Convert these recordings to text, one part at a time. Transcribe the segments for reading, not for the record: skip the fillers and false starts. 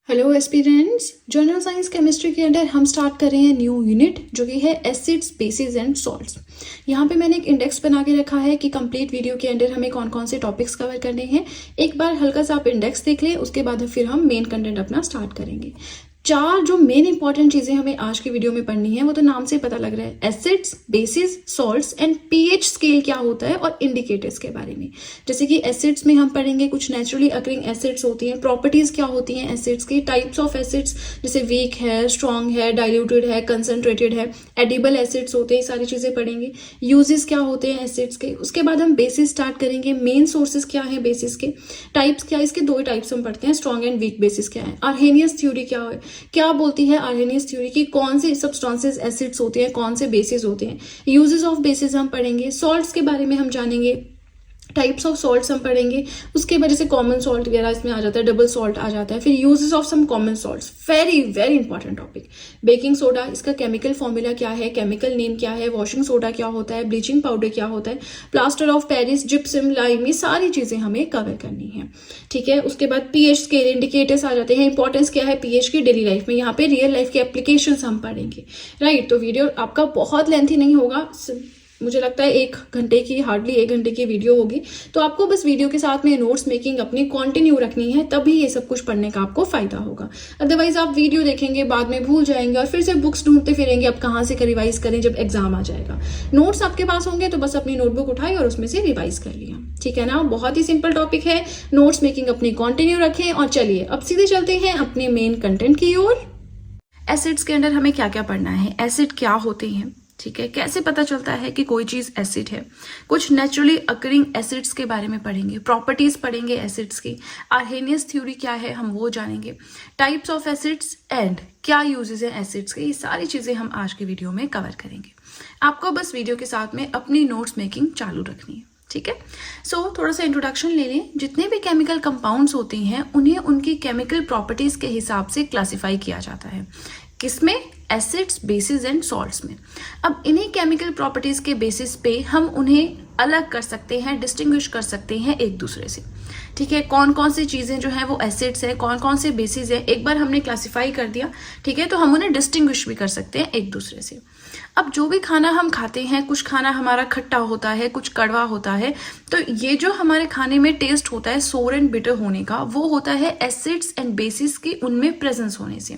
Hello aspirants, general science chemistry के under हम start कर रहे हैं न्यू यूनिट जो कि है एसिड्स बेसिस एंड सॉल्ट्स। यहाँ पे मैंने एक इंडेक्स बना के रखा है कि कंप्लीट वीडियो के अंडर हमें कौन कौन से टॉपिक्स कवर करने हैं। एक बार हल्का सा आप इंडेक्स देख लें, उसके बाद फिर हम मेन कंटेंट अपना स्टार्ट करेंगे। चार जो मेन इंपॉर्टेंट चीजें हमें आज की वीडियो में पढ़नी है वो तो नाम से पता लग रहा है, acids bases salts and pH scale क्या होता है और इंडिकेटर्स के बारे में। जैसे कि एसिड्स में हम पढ़ेंगे कुछ नेचुरली अकरिंग एसिड्स होती हैं, प्रॉपर्टीज क्या होती हैं एसिड्स की, टाइप्स ऑफ एसिड्स जैसे वीक है, स्ट्रॉन्ग है, डाइल्यूटेड है, कंसनट्रेटेड है, एडिबल एसिड्स होते हैं, सारी चीजें पढ़ेंगे। यूजेस क्या होते हैं एसिड्स के, उसके बाद हम बेसिस स्टार्ट करेंगे, मेन सोर्सेज क्या है बेसिस के, टाइप्स क्या है, इसके दो टाइप्स हम पढ़ते हैं, स्ट्रॉन्ग एंड वीक बेसिस क्या है, आर्हेनियस थ्योरी क्या बोलती है आर्हेनियस थ्योरी की, कौन से सब्सटेंसेस एसिड्स होते हैं, कौन से बेसिस होते हैं, यूजेस ऑफ बेसिस हम पढ़ेंगे, सॉल्ट्स के बारे में हम जानेंगे, टाइप्स ऑफ सॉल्ट्स हम पढ़ेंगे, उसके वजह से कॉमन सॉल्ट वगैरह इसमें आ जाता है, डबल सॉल्ट आ जाता है, फिर uses of some common salts, very very important topic. Baking soda, इसका केमिकल फॉर्मूला क्या है, केमिकल नेम क्या है, वॉशिंग सोडा क्या होता है, ब्लीचिंग पाउडर क्या होता है, plaster of Paris, gypsum, lime, ये सारी चीजें हमें कवर करनी है। ठीक है, उसके बाद पीएच स्केल, इंडिकेटर्स आ जाते हैं, इंपॉर्टेंस क्या है पीएच की डेली लाइफ में, यहाँ पे रियल लाइफ के एप्लीकेशंस हम पढ़ेंगे। राइट, तो वीडियो आपका बहुत लेंथी नहीं होगा, मुझे लगता है 1 घंटे की, हार्डली 1 घंटे की वीडियो होगी। तो आपको बस वीडियो के साथ में नोट्स मेकिंग अपनी कंटिन्यू रखनी है, तभी ये सब कुछ पढ़ने का आपको फायदा होगा। अदरवाइज आप वीडियो देखेंगे, बाद में भूल जाएंगे और फिर से बुक्स ढूंढते फिरेंगे अब कहाँ से रिवाइज करें जब एग्जाम आ जाएगा। नोट्स आपके पास होंगे तो बस अपनी नोटबुक उठाई और उसमें से रिवाइज कर लिया। ठीक है ना, बहुत ही सिंपल टॉपिक है, नोट्स मेकिंग अपनी कंटिन्यू रखें। और चलिए अब सीधे चलते हैं अपने मेन कंटेंट की ओर। एसिड्स के अंदर हमें क्या क्या पढ़ना है, एसिड क्या होते हैं, ठीक है, कैसे पता चलता है कि कोई चीज एसिड है, कुछ नेचुरली अकरिंग एसिड्स के बारे में पढ़ेंगे, प्रॉपर्टीज पढ़ेंगे एसिड्स की, आर्हेनियस थ्योरी क्या है हम वो जानेंगे, टाइप्स ऑफ एसिड्स एंड क्या यूजेस हैं एसिड्स के, ये सारी चीजें हम आज के वीडियो में कवर करेंगे। आपको बस वीडियो के साथ में अपनी नोट्स मेकिंग चालू रखनी है। ठीक है, सो थोड़ा सा इंट्रोडक्शन ले लें। जितने भी केमिकल कंपाउंड्स होते हैं उन्हें उनकी केमिकल प्रॉपर्टीज के हिसाब से क्लासिफाई किया जाता है, किसमें, एसिड्स बेसिस एंड सॉल्ट्स में। अब इन्हीं केमिकल प्रॉपर्टीज के बेसिस पे हम उन्हें अलग कर सकते हैं, डिस्टिंग्विश कर सकते हैं एक दूसरे से। ठीक है, कौन कौन सी चीजें जो है वो एसिड्स है, कौन कौन से बेसिस है, एक बार हमने क्लासिफाई कर दिया, ठीक है, तो हम उन्हें डिस्टिंग्विश भी कर सकते हैं एक दूसरे से। अब जो भी खाना हम खाते हैं, कुछ खाना हमारा खट्टा होता है, कुछ कड़वा होता है, तो ये जो हमारे खाने में टेस्ट होता है सोर एंड बिटर होने का, वो होता है एसिड्स एंड बेसिस की उनमें प्रेजेंस होने से।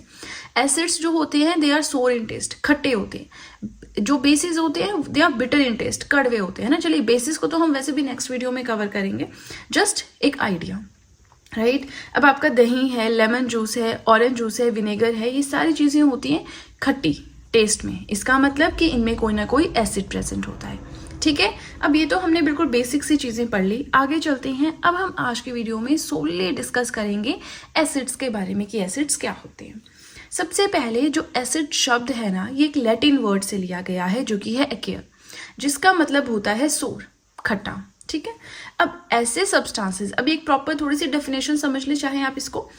एसिड्स जो होते हैं दे आर सोर इन टेस्ट, खट्टे होते हैं, जो बेसिस होते हैं they are bitter in taste, कड़वे होते हैं ना। चलिए बेसिस को तो हम वैसे भी नेक्स्ट वीडियो में कवर करेंगे, जस्ट एक आइडिया। राइट, अब आपका दही है, लेमन जूस है, ऑरेंज जूस है, विनेगर है, ये सारी चीजें होती हैं खट्टी टेस्ट में, इसका मतलब कि इनमें कोई ना कोई एसिड प्रेजेंट होता है। ठीक है, अब ये तो हमने बिल्कुल बेसिक सी चीजें पढ़ ली, आगे चलते हैं। अब हम आज की वीडियो में सोलली डिस्कस करेंगे एसिड्स के बारे में कि एसिड्स क्या होते हैं। सबसे पहले जो एसिड शब्द है ना, ये एक लैटिन वर्ड से लिया गया है जो कि है एक्यर, जिसका मतलब होता है सोर, खट्टा। ठीक है, अब ऐसे सब्सटेंसेस, अब एक प्रॉपर थोड़ी सी डेफिनेशन समझ ले चाहे आप इसको,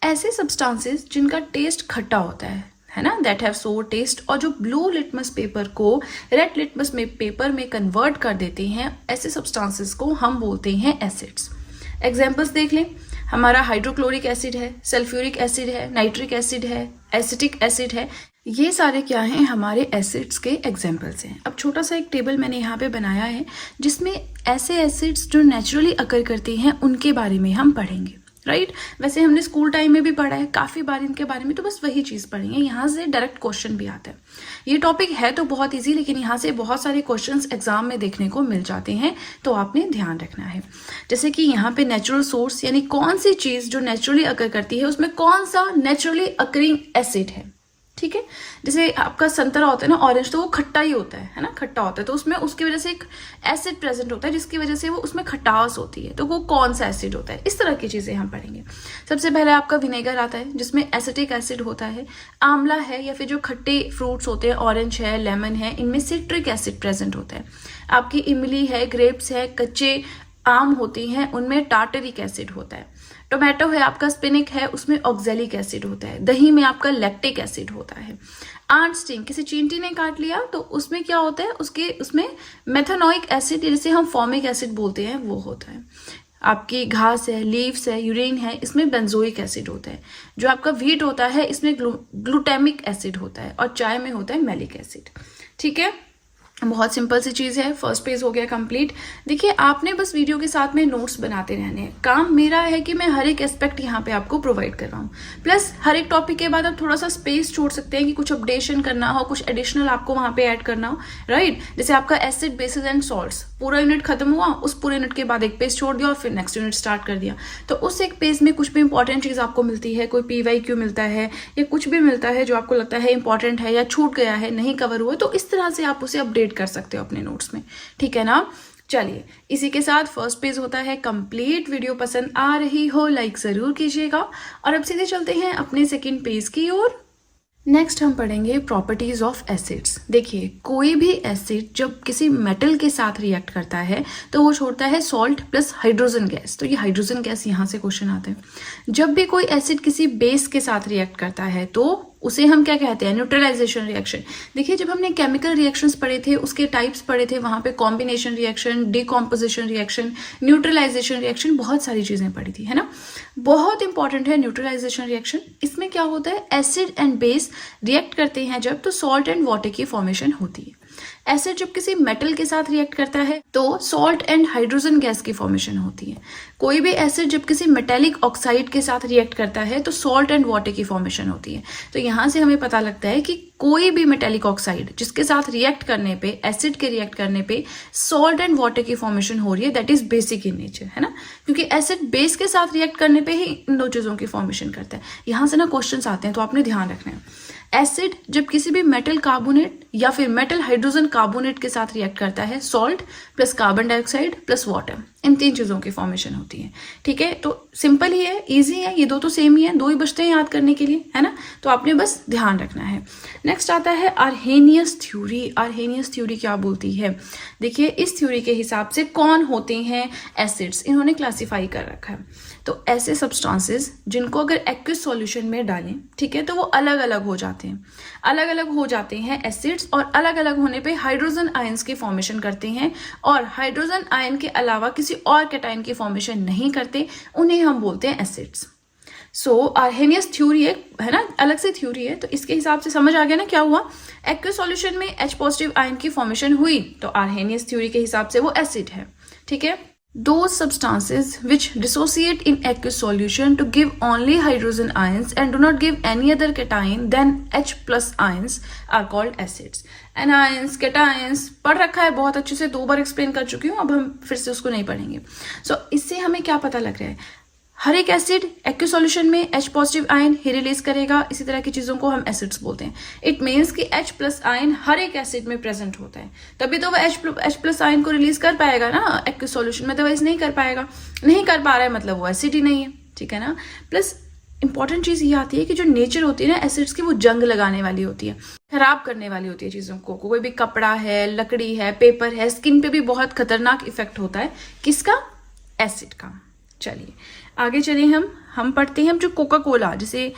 ऐसे सब्सटेंसेस जिनका टेस्ट खट्टा होता है ना, दैट हैव सोर टेस्ट, और जो ब्लू लिटमस पेपर को रेड लिटमस पेपर में कन्वर्ट कर देते हैं, ऐसे सब्सटेंसेस को हम बोलते हैं एसिड्स। एग्जाम्पल्स देख लें, हमारा हाइड्रोक्लोरिक एसिड है, सल्फ्यूरिक एसिड है, नाइट्रिक एसिड है, एसिटिक एसिड है, ये सारे क्या हैं, हमारे एसिड्स के एग्जाम्पल्स हैं। अब छोटा सा एक टेबल मैंने यहाँ पे बनाया है जिसमें ऐसे एसिड्स जो नेचुरली अकर करते हैं उनके बारे में हम पढ़ेंगे। राइट, वैसे हमने स्कूल टाइम में भी पढ़ा है काफी बार इनके बारे में, तो बस वही चीज पढ़ेंगे। यहाँ से डायरेक्ट क्वेश्चन भी आता है, ये टॉपिक है तो बहुत इजी, लेकिन यहाँ से बहुत सारे क्वेश्चंस एग्जाम में देखने को मिल जाते हैं, तो आपने ध्यान रखना है। जैसे कि यहाँ पे नेचुरल सोर्स, यानी कौन सी चीज जो नेचुरली अकर करती है उसमें कौन सा नेचुरली अकरिंग एसिड है। ठीक है, जैसे आपका संतरा होता है ना, ऑरेंज, तो वो खट्टा ही होता है ना, खट्टा होता है, तो उसमें उसकी वजह से एक एसिड प्रेजेंट होता है जिसकी वजह से वो उसमें खटास होती है, तो वो कौन सा एसिड होता है, इस तरह की चीजें हम पढ़ेंगे। सबसे पहले आपका विनेगर आता है जिसमें एसिटिक एसिड होता है, आंवला है या फिर जो खट्टे फ्रूट्स होते हैं, ऑरेंज है, लेमन है, इनमें सिट्रिक एसिड प्रेजेंट होता है। आपकी इमली है, ग्रेप्स है, कच्चे आम होती हैं, उनमें टार्टरिक एसिड होता है। टोमेटो है आपका, स्पिनिक है, उसमें ऑक्जेलिक एसिड होता है। दही में आपका लैक्टिक एसिड होता है। आंट स्टिंग, किसी चींटी ने काट लिया तो उसमें क्या होता है, उसमें मेथनोइक एसिड जिसे हम फॉर्मिक एसिड बोलते हैं वो होता है। आपकी घास है, लीव्स है, यूरिन है, इसमें बेंजोइक एसिड होता है। जो आपका व्हीट होता है इसमें ग्लूटामिक एसिड होता है, और चाय में होता है मैलिक एसिड। ठीक है, बहुत सिंपल सी चीज़ है। फर्स्ट पेज हो गया कंप्लीट। देखिए, आपने बस वीडियो के साथ में नोट्स बनाते रहने हैं। काम मेरा है कि मैं हर एक एस्पेक्ट यहाँ पे आपको प्रोवाइड कर रहा हूँ। प्लस हर एक टॉपिक के बाद आप थोड़ा सा स्पेस छोड़ सकते हैं कि कुछ अपडेशन करना हो, कुछ एडिशनल आपको वहाँ पे ऐड करना हो, राइट। जैसे आपका एसिड, बेसिस एंड सॉल्ट्स पूरा यूनिट खत्म हुआ, उस पूरे यूनिट के बाद एक पेज छोड़ दिया और फिर नेक्स्ट यूनिट स्टार्ट कर दिया। तो उस एक पेज में कुछ भी इंपॉर्टेंट चीज़ आपको मिलती है, कोई PYQ मिलता है या कुछ भी मिलता है जो आपको लगता है इंपॉर्टेंट है या छूट गया है, नहीं कवर हुआ, तो इस तरह से आप उसे अपडेट कर सकते हो अपने नोट्स में। ठीक है ना। चलिए, इसी के साथ फर्स्ट पेज होता है कंप्लीट। वीडियो पसंद आ रही हो लाइक ज़रूर कीजिएगा। और अब सीधे चलते हैं अपने सेकंड पेज की ओर। नेक्स्ट हम पढ़ेंगे प्रॉपर्टीज ऑफ एसिड्स। देखिए, कोई भी एसिड जब किसी मेटल के साथ रिएक्ट करता है तो वो छोड़ता है सॉल्ट प्लस हाइड्रोजन गैस। तो ये हाइड्रोजन गैस यहाँ से क्वेश्चन आते हैं। जब भी कोई एसिड किसी बेस के साथ रिएक्ट करता है तो उसे हम क्या कहते हैं, न्यूट्रलाइजेशन रिएक्शन। देखिए, जब हमने केमिकल रिएक्शंस पढ़े थे, उसके टाइप्स पढ़े थे, वहां पे combination reaction, decomposition reaction, neutralisation reaction, बहुत सारी चीजें पढ़ी थी, है ना। बहुत इंपॉर्टेंट है न्यूट्रलाइजेशन रिएक्शन। इसमें क्या होता है, एसिड एंड बेस रिएक्ट करते हैं जब, तो सॉल्ट एंड वाटर की फॉर्मेशन होती है। एसिड जब किसी मेटल के साथ रिएक्ट करता है तो सॉल्ट एंड हाइड्रोजन गैस की फॉर्मेशन होती है। कोई भी एसिड जब किसी मेटेलिक ऑक्साइड के साथ रिएक्ट करता है तो सॉल्ट एंड वाटर की फॉर्मेशन होती है। तो यहाँ से हमें पता लगता है कि कोई भी मेटेलिक ऑक्साइड जिसके साथ रिएक्ट करने पे, एसिड के रिएक्ट करने पे सॉल्ट एंड वाटर की फॉर्मेशन हो रही है, that is basic in nature, है ना। क्योंकि एसिड बेस के साथ रिएक्ट करने पे ही इन दो चीजों की फॉर्मेशन करता है। यहाँ से ना क्वेश्चन आते हैं, तो आपने ध्यान रखना है। एसिड जब किसी भी मेटल कार्बोनेट या फिर मेटल हाइड्रोजन कार्बोनेट के साथ रिएक्ट करता है, salt plus carbon dioxide plus water, इन 3 चीजों की फॉर्मेशन होती है। ठीक है, तो सिंपल ही है, इजी है, ये दो तो सेम ही है, 2 ही बचते हैं याद करने के लिए, है ना। तो आपने बस ध्यान रखना है। नेक्स्ट आता है आर्हेनियस थ्योरी। आर्हेनियस थ्योरी क्या बोलती है? देखिए, इस थ्योरी के हिसाब से कौन होते हैं एसिड्स, इन्होंने क्लासीफाई कर रखा है। तो ऐसे सब्सटेंसेस जिनको अगर एक्विस सॉल्यूशन में डालें, ठीक है, तो वो अलग अलग हो जाते हैं। अलग अलग हो जाते हैं एसिड्स, और अलग अलग होने पे हाइड्रोजन आयंस की फॉर्मेशन करते हैं, और हाइड्रोजन आयन के अलावा किसी और कैटायन की फॉर्मेशन नहीं करते, उन्हें हम बोलते हैं एसिड्स। सो आर्हेनियस थ्योरी है ना, अलग से थ्योरी है। तो इसके हिसाब से समझ आ गया ना क्या हुआ। एक्विस सॉल्यूशन में H पॉजिटिव आयन की फॉर्मेशन हुई तो आर्हेनियस थ्योरी के हिसाब से वो एसिड है। ठीक है, those substances which dissociate in aqueous solution to give only hydrogen ions and do not give any other cation than H plus ions are called acids. Anions, cations पढ़ रखा है बहुत अच्छे से, 2 बार एक्सप्लेन कर चुकी हूँ, अब हम फिर से उसको नहीं पढ़ेंगे। So इससे हमें क्या पता लग रहा है, हर एक एसिड एक्विस सॉल्यूशन में H पॉजिटिव आयन ही रिलीज करेगा। इसी तरह की चीजों को हम एसिड्स बोलते हैं। इट मीन्स कि H प्लस आयन हर एक एसिड में प्रेजेंट होता है, तभी तो वह H प्लस आयन को रिलीज कर पाएगा ना एक्विस सॉल्यूशन में, अदरवाइज नहीं कर पाएगा। नहीं कर पा रहा है मतलब वो एसिड ही नहीं है। ठीक है ना। प्लस इंपॉर्टेंट चीज ये आती है कि जो नेचर होती है ना एसिड्स की, वो जंग लगाने वाली होती है, खराब करने वाली होती है चीजों को। कोई भी कपड़ा है, लकड़ी है, पेपर है, स्किन पे भी बहुत खतरनाक इफेक्ट होता है, किसका? एसिड का। चलिए आगे चलिए, हम पढ़ते हैं। जो कोका कोला, जैसे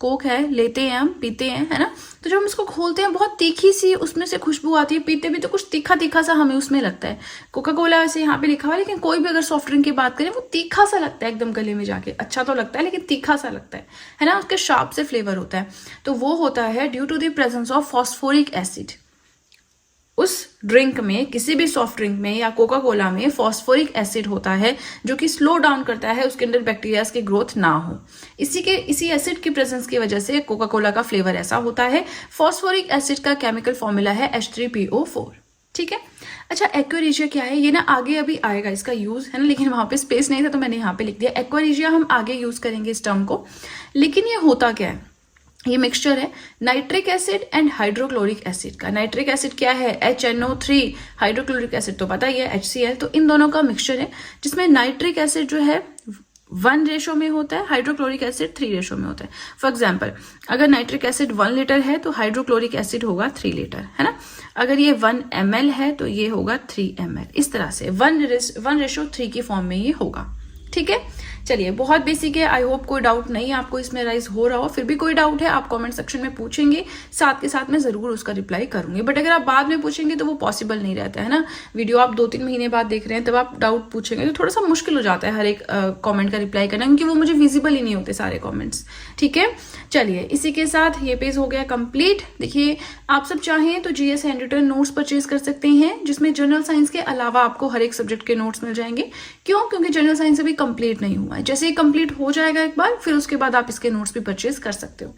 कोक है, लेते हैं हम, पीते हैं, है ना। तो जब हम इसको खोलते हैं, बहुत तीखी सी उसमें से खुशबू आती है, पीते भी तो कुछ तीखा तीखा सा हमें उसमें लगता है। कोका कोला वैसे यहाँ पे लिखा हुआ है, लेकिन कोई भी अगर सॉफ्ट ड्रिंक की बात करें, वो तीखा सा लगता है एकदम गले में जाके। अच्छा तो लगता है लेकिन तीखा सा लगता है ना। उसके शार्प से फ्लेवर होता है। तो वो होता है due to the presence of phosphoric acid. उस ड्रिंक में, किसी भी सॉफ्ट ड्रिंक में या कोका कोला में फॉस्फोरिक एसिड होता है, जो कि स्लो डाउन करता है उसके अंदर बैक्टीरियाज की ग्रोथ ना हो। इसी एसिड की प्रेजेंस की वजह से कोका कोला का फ्लेवर ऐसा होता है। फॉस्फोरिक एसिड का केमिकल फॉर्मूला है H3PO4। ठीक है। अच्छा, एक्वारिजिया क्या है, ये ना आगे अभी आएगा इसका यूज, है ना, लेकिन वहां पे स्पेस नहीं था तो मैंने यहाँ पे लिख दिया। एक्वारिजिया हम आगे यूज करेंगे इस टर्म को। लेकिन ये होता क्या है, ये मिक्सचर है nitric acid and hydrochloric acid का। नाइट्रिक एसिड क्या है? HNO3। हाइड्रोक्लोरिक एसिड तो पता ही है, HCl। तो इन दोनों का मिक्सचर है, जिसमें नाइट्रिक एसिड जो है 1 रेशो में होता है, हाइड्रोक्लोरिक एसिड 3 रेशो में होता है। फॉर एग्जाम्पल, अगर नाइट्रिक एसिड 1 लीटर है तो हाइड्रोक्लोरिक एसिड होगा 3 लीटर, है ना। अगर ये 1 ml है तो ये होगा 3 ml। इस तरह से 1:3 की फॉर्म में ये होगा। ठीक है। चलिए, बहुत बेसिक है, आई होप कोई डाउट नहीं आपको इसमें राइज हो रहा हो। फिर भी कोई डाउट है आप कमेंट सेक्शन में पूछेंगे, साथ के साथ मैं जरूर उसका रिप्लाई करूंगी। बट अगर आप बाद में पूछेंगे तो वो पॉसिबल नहीं रहता है ना। वीडियो आप 2-3 महीने बाद देख रहे हैं, तब आप डाउट पूछेंगे तो थोड़ा सा मुश्किल हो जाता है हर एक कॉमेंट का रिप्लाई करना, क्योंकि वो मुझे विजिबल ही नहीं होते सारे कॉमेंट्स। ठीक है, चलिए, इसी के साथ ये पेज हो गया कंप्लीट। देखिए, आप सब चाहें तो GS handwritten notes purchase कर सकते हैं, जिसमें जनरल साइंस के अलावा आपको हर एक सब्जेक्ट के नोट्स मिल जाएंगे। क्यों? क्योंकि जनरल साइंस अभी कंप्लीट नहीं हुआ है। जैसे ही कंप्लीट हो जाएगा एक बार, फिर उसके बाद आप इसके नोट्स भी परचेज कर सकते हो।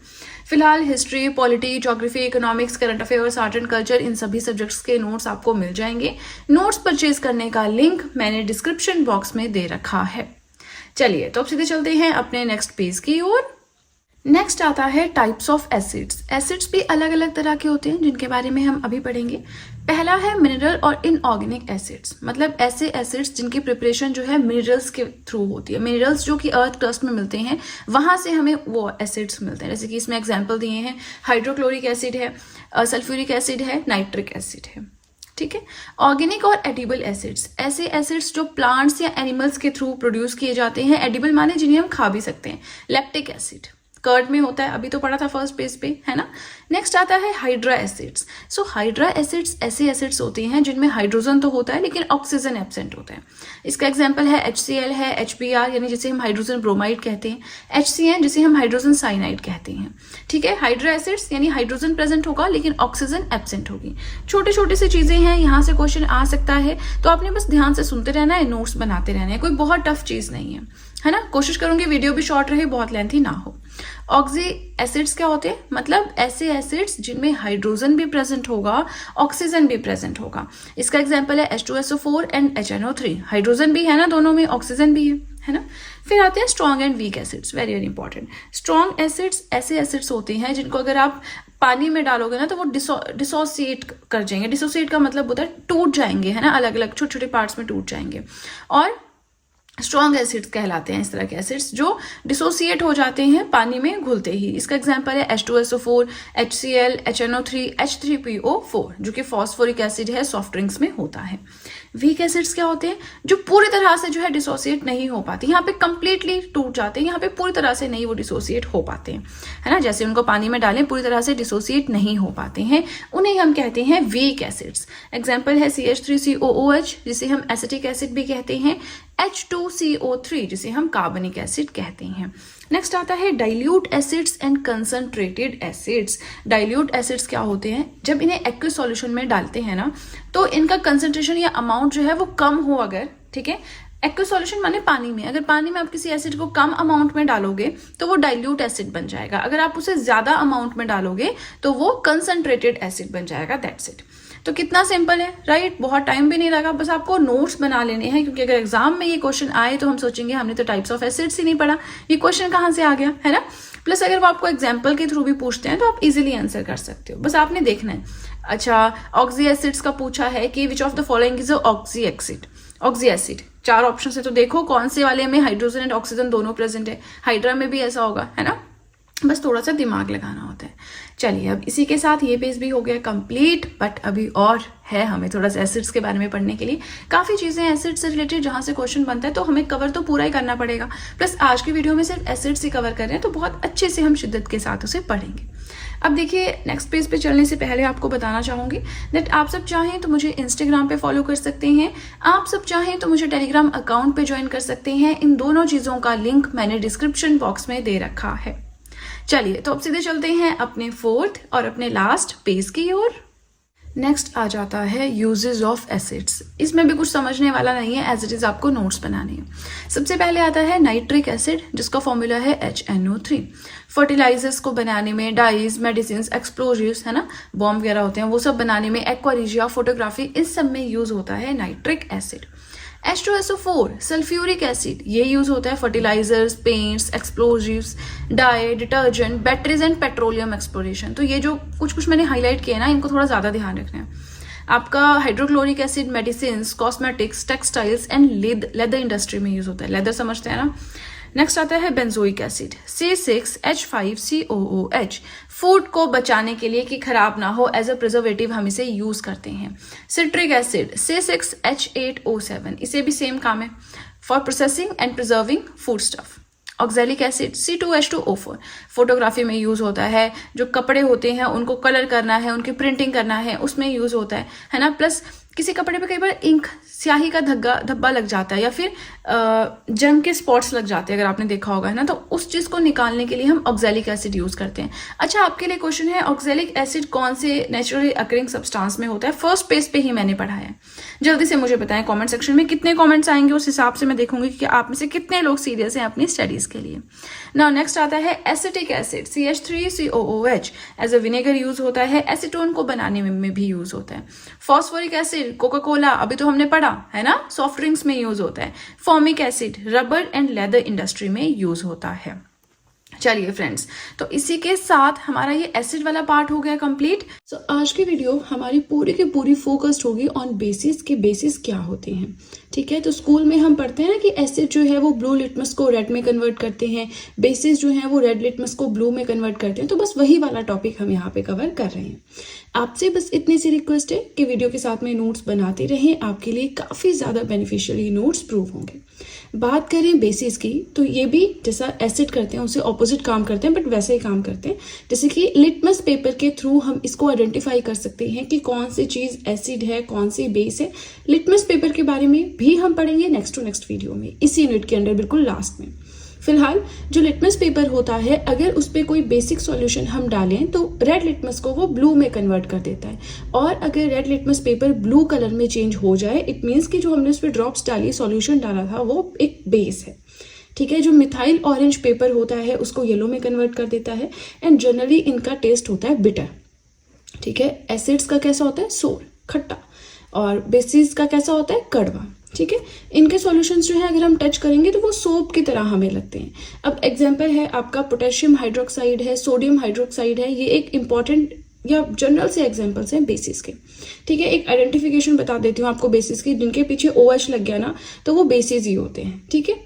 फिलहाल history, polity, geography, economics, current affairs, art and culture, इन सभी सब्जेक्ट्स के नोट्स आपको मिल जाएंगे। नोट्स परचेज करने का लिंक मैंने डिस्क्रिप्शन बॉक्स में दे रखा है। चलिए, तो अब सीधे चलते हैं अपने नेक्स्ट पेज की ओर। नेक्स्ट आता है टाइप्स ऑफ एसिड्स। एसिड्स भी अलग अलग तरह के होते हैं, जिनके बारे में हम अभी पढ़ेंगे। पहला है मिनरल और इनऑर्गेनिक एसिड्स, मतलब ऐसे एसिड्स जिनकी प्रिपरेशन जो है मिनरल्स के थ्रू होती है। मिनरल्स जो कि अर्थ क्रस्ट में मिलते हैं, वहां से हमें वो एसिड्स मिलते हैं। जैसे कि इसमें एग्जाम्पल दिए हैं, हाइड्रोक्लोरिक एसिड है, सल्फ्यूरिक एसिड है, नाइट्रिक एसिड है। ठीक है, ऑर्गेनिक और एडिबल एसिड्स, ऐसे एसिड्स जो प्लांट्स या एनिमल्स के थ्रू प्रोड्यूस किए जाते हैं। एडिबल माने जिन्हें हम खा भी सकते हैं। लैक्टिक एसिड कर्ड में होता है, अभी तो पढ़ा था फर्स्ट पेज पे, है ना। नेक्स्ट आता है हाइड्रा एसिड्स। सो हाइड्रा एसिड्स ऐसे एसिड्स होते हैं जिनमें हाइड्रोजन तो होता है लेकिन ऑक्सीजन एब्सेंट होता है। इसका एग्जांपल है HCl है, HBr यानी जिसे हम हाइड्रोजन ब्रोमाइड कहते हैं, HCN जिसे हम हाइड्रोजन साइनाइड कहते हैं। ठीक है, हाइड्रा एसिड्स यानी हाइड्रोजन प्रेजेंट होगा लेकिन ऑक्सीजन एब्सेंट होगी। छोटे छोटे से चीजें हैं, यहाँ से क्वेश्चन आ सकता है, तो आपने बस ध्यान से सुनते रहना है, नोट्स बनाते रहना है। कोई बहुत टफ चीज नहीं है ना। कोशिश करूंगी वीडियो भी शॉर्ट रहे, बहुत लेंथी ना हो। ऑक्सी एसिड्स क्या होते हैं? मतलब ऐसे एसिड्स जिनमें हाइड्रोजन भी प्रेजेंट होगा, ऑक्सीजन भी प्रेजेंट होगा। इसका एग्जांपल है H2SO4 एंड HNO3। हाइड्रोजन भी है ना दोनों में, ऑक्सीजन भी है ना। फिर आते हैं strong and weak acids, very very important. Strong acids ऐसे एसिड्स होते हैं जिनको अगर आप पानी में डालोगे ना तो वो डिसोसिएट कर जाएंगे। डिसोसिएट का मतलब होता है टूट जाएंगे, है ना, अलग अलग छोटे छोटे पार्ट्स में टूट जाएंगे। और स्ट्रॉन्ग एसिड्स कहलाते हैं इस तरह के एसिड्स जो डिसोसिएट हो जाते हैं पानी में घुलते ही। इसका एग्जांपल है H2SO4, HCl, HNO3, H3PO4 जो कि फॉस्फोरिक एसिड है, सॉफ्ट ड्रिंक्स में होता है। वीक एसिड्स क्या होते हैं? जो पूरी तरह से जो है डिसोसिएट नहीं हो पाते, यहाँ पे कंप्लीटली टूट जाते हैं, यहाँ पे पूरी तरह से नहीं वो डिसोसिएट हो पाते हैं, है ना। जैसे उनको पानी में डालें पूरी तरह से डिसोसिएट नहीं हो पाते हैं, उन्हें हम कहते हैं वीक एसिड्स। एग्जाम्पल है CH3COOH जिसे हम एसिटिक एसिड भी कहते हैं, H2CO3 जिसे हम कार्बनिक एसिड कहते हैं। नेक्स्ट आता है dilute acids and concentrated acids. Dilute acids क्या होते हैं? जब इन्हें एक्वियस सॉल्यूशन में डालते हैं ना, तो इनका कंसंट्रेशन या अमाउंट जो है वो कम हो अगर, ठीक है, एक्वियस सॉल्यूशन माने पानी में, अगर पानी में आप किसी एसिड को कम अमाउंट में डालोगे तो वो डाइल्यूट एसिड बन जाएगा। अगर आप उसे ज्यादा अमाउंट में डालोगे तो वो कंसंट्रेटेड एसिड बन जाएगा। That's it. तो कितना सिंपल है, राइट। बहुत टाइम भी नहीं लगा, बस आपको नोट्स बना लेने हैं, क्योंकि अगर एग्जाम में ये क्वेश्चन आए तो हम सोचेंगे हमने तो टाइप्स ऑफ एसिड्स ही नहीं पढ़ा, ये क्वेश्चन कहाँ से आ गया, है ना। प्लस अगर वो आपको एग्जाम्पल के थ्रू भी पूछते हैं तो आप इजीली आंसर कर सकते हो, बस आपने देखना है। अच्छा, ऑक्सी एसिड्स का पूछा है कि which of the following is oxy acid. Oxy acid 4 option है, तो देखो कौन से वाले में हाइड्रोजन एंड ऑक्सीजन दोनों प्रेजेंट है। हाइड्रा में भी ऐसा होगा, है ना, बस थोड़ा सा दिमाग लगाना होता है। चलिए, अब इसी के साथ ये पेज भी हो गया कंप्लीट, बट अभी और है हमें थोड़ा सा एसिड्स के बारे में पढ़ने के लिए। काफ़ी चीज़ें एसिड से रिलेटेड जहाँ से क्वेश्चन बनता है, तो हमें कवर तो पूरा ही करना पड़ेगा। प्लस आज की वीडियो में सिर्फ एसिड्स ही कवर कर रहे हैं, तो बहुत अच्छे से हम शिद्दत के साथ उसे पढ़ेंगे। अब देखिए, नेक्स्ट पेज पे चलने से पहले आपको बताना चाहूँगी दैट आप सब चाहें तो मुझे इंस्टाग्राम पे फॉलो कर सकते हैं, आप सब चाहें तो मुझे टेलीग्राम अकाउंट पे ज्वाइन कर सकते हैं। इन दोनों चीज़ों का लिंक मैंने डिस्क्रिप्शन बॉक्स में दे रखा है। चलिए, तो अब सीधे चलते हैं अपने 4th और अपने लास्ट पेज की ओर। नेक्स्ट आ जाता है यूजेस ऑफ एसिड्स। इसमें भी कुछ समझने वाला नहीं है, एज इट इज आपको नोट्स बनाने हैं। सबसे पहले आता है नाइट्रिक एसिड, जिसका फॉर्मूला है HNO3। फर्टिलाइजर्स को बनाने में, डाइज, मेडिसिन, एक्सप्लोजिव्स, है ना, बॉम्ब वगैरह होते हैं, वो सब बनाने में, एक्वारिजिया, फोटोग्राफी, इस सब में यूज होता है nitric acid. H2SO4 sulphuric acid, ये यूज होता है fertilisers, paints, explosives, dye, detergent, batteries and petroleum exploration. तो ये जो कुछ मैंने हाईलाइट किया ना, इनको थोड़ा ज्यादा ध्यान रखना है। आपका hydrochloric acid medicine, cosmetics, textiles and leather industry में यूज होता है। लेदर समझते हैं ना। नेक्स्ट आता है बेंजोइक एसिड C6H5COOH। फूड को बचाने के लिए कि खराब ना हो, एज अ प्रिजर्वेटिव हम इसे यूज करते हैं। सिट्रिक एसिड C6H8O7, इसे भी सेम काम है। For processing and preserving food stuff. Oxalic acid C2H2O4 photography में यूज होता है, जो कपड़े होते हैं उनको कलर करना है, उनकी प्रिंटिंग करना है, उसमें यूज होता है ना। प्लस किसी कपड़े पे कई बार इंक स्याही का धब्बा लग जाता है या फिर जंग के स्पॉट्स लग जाते हैं, अगर आपने देखा होगा, है ना। तो उस चीज को निकालने के लिए हम ऑक्सैलिक एसिड यूज करते हैं। अच्छा, आपके लिए क्वेश्चन है, ऑक्सैलिक एसिड कौन से नेचुरली अकरिंग सब्सटेंस में होता है? फर्स्ट पेज पे ही मैंने पढ़ा है। जल्दी से मुझे बताएं कॉमेंट सेक्शन में कितने कॉमेंट्स आएंगे, उस हिसाब से मैं देखूंगी कि आप में से कितने लोग सीरियस हैं अपनी स्टडीज के लिए। नाउ नेक्स्ट आता है acetic acid CH3COOH as a vinegar use होता है, एसीटोन को बनाने में भी यूज होता है। फॉस्फोरिक एसिड कोका कोला, अभी तो हमने पढ़ा है ना, सॉफ्ट ड्रिंक्स में यूज होता है। Formic acid rubber and leather industry में यूज होता है। चलिए फ्रेंड्स, तो इसी के साथ हमारा ये एसिड वाला पार्ट हो गया कंप्लीट। सो आज की वीडियो हमारी पूरी की पूरी फोकस्ड होगी ऑन बेसिस, के बेसिस क्या होते हैं, ठीक है। तो स्कूल में हम पढ़ते हैं ना कि एसिड जो है वो ब्लू लिटमस को रेड में कन्वर्ट करते हैं, बेसिस जो है वो रेड लिटमस को ब्लू में कन्वर्ट करते हैं। तो बस वही वाला टॉपिक हम यहाँ पे कवर कर रहे हैं। आपसे बस इतनी सी रिक्वेस्ट है कि वीडियो के साथ में नोट्स बनाते रहें, आपके लिए काफ़ी ज़्यादा बेनिफिशियल ये नोट्स प्रूव होंगे। बात करें बेसिस की, तो ये भी जैसा एसिड करते हैं उससे ऑपोजिट काम करते हैं, बट वैसे ही काम करते हैं। जैसे कि लिटमस पेपर के थ्रू हम इसको आइडेंटिफाई कर सकते हैं कि कौन सी चीज़ एसिड है, कौन सी बेस है। लिटमस पेपर के बारे में भी हम पढ़ेंगे नेक्स्ट टू नेक्स्ट वीडियो में, इसी यूनिट के अंदर बिल्कुल लास्ट में। फिलहाल जो लिटमस पेपर होता है, अगर उस पर कोई बेसिक सॉल्यूशन हम डालें तो रेड लिटमस को वो ब्लू में कन्वर्ट कर देता है। और अगर red litmus paper blue colour में चेंज हो जाए, इट मीन्स कि जो हमने उस पर ड्रॉप्स डाली, सॉल्यूशन डाला था, वो एक बेस है, ठीक है। जो मिथाइल ऑरेंज पेपर होता है उसको येलो में कन्वर्ट कर देता है। एंड जनरली इनका टेस्ट होता है बिटर, ठीक है। एसिड्स का कैसा होता है? सोर, खट्टा। और बेसिस का कैसा होता है? कड़वा, ठीक है। इनके सॉल्यूशंस जो है अगर हम टच करेंगे तो वो सोप की तरह हमें लगते हैं। अब एग्जांपल है आपका पोटेशियम हाइड्रोक्साइड है, सोडियम हाइड्रोक्साइड है, ये एक इंपॉर्टेंट या जनरल से एग्जांपल्स हैं बेसिस के, ठीक है। एक आइडेंटिफिकेशन बता देती हूँ आपको बेसिस की, जिनके पीछे OH लग गया ना तो वो बेसिस ही होते हैं, ठीक है।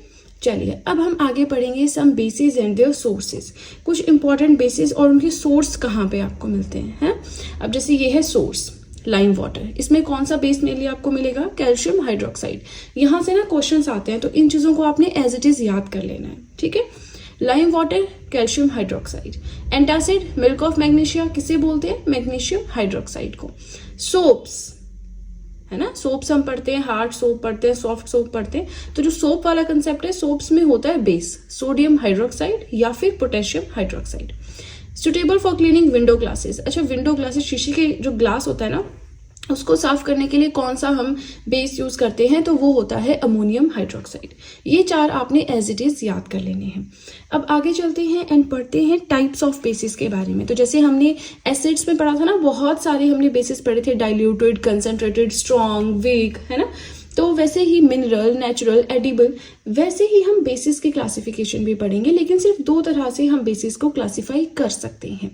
चलिए अब हम आगे पढ़ेंगे सम बेसिस एंड देयर सोर्सेज, कुछ इंपॉर्टेंट बेसिस और उनके सोर्स कहाँ पे आपको मिलते हैं। अब जैसे ये है सोर्स लाइम वाटर, इसमें कौन सा बेस मेनली आपको मिलेगा? Calcium hydroxide. यहाँ से ना क्वेश्चंस आते हैं तो इन चीज़ों को आपने एज इट इज याद कर लेना है, ठीक है। Lime water, calcium hydroxide. Antacid milk of magnesia, किसे बोलते हैं? मैग्नीशियम हाइड्रोक्साइड को। सोप्स, है ना, सोप्स हम पढ़ते हैं, हार्ड सोप पढ़ते हैं, सॉफ्ट सोप पढ़ते हैं। तो जो सोप वाला कंसेप्ट है, सोप्स में होता है बेस सोडियम हाइड्रोक्साइड या फिर potassium hydroxide. Suitable for cleaning window glasses. अच्छा, विंडो ग्लासेस, शीशे के जो ग्लास होता है ना, उसको साफ करने के लिए कौन सा हम बेस यूज करते हैं? तो वो होता है अमोनियम हाइड्रोक्साइड। ये चार आपने एज इट इज याद कर लेने हैं। अब आगे चलते हैं एंड पढ़ते हैं टाइप्स ऑफ बेसिस के बारे में। तो जैसे हमने एसिड्स में पढ़ा था ना, बहुत सारे हमने बेसिस पढ़े थे, डाइल्यूटेड, कंसंट्रेटेड, स्ट्रॉन्ग, वीक, है ना। तो वैसे ही मिनरल, नेचुरल, एडिबल, वैसे ही हम बेसिस की क्लासिफिकेशन भी पढ़ेंगे, लेकिन सिर्फ दो तरह से हम बेसिस को क्लासिफाई कर सकते हैं।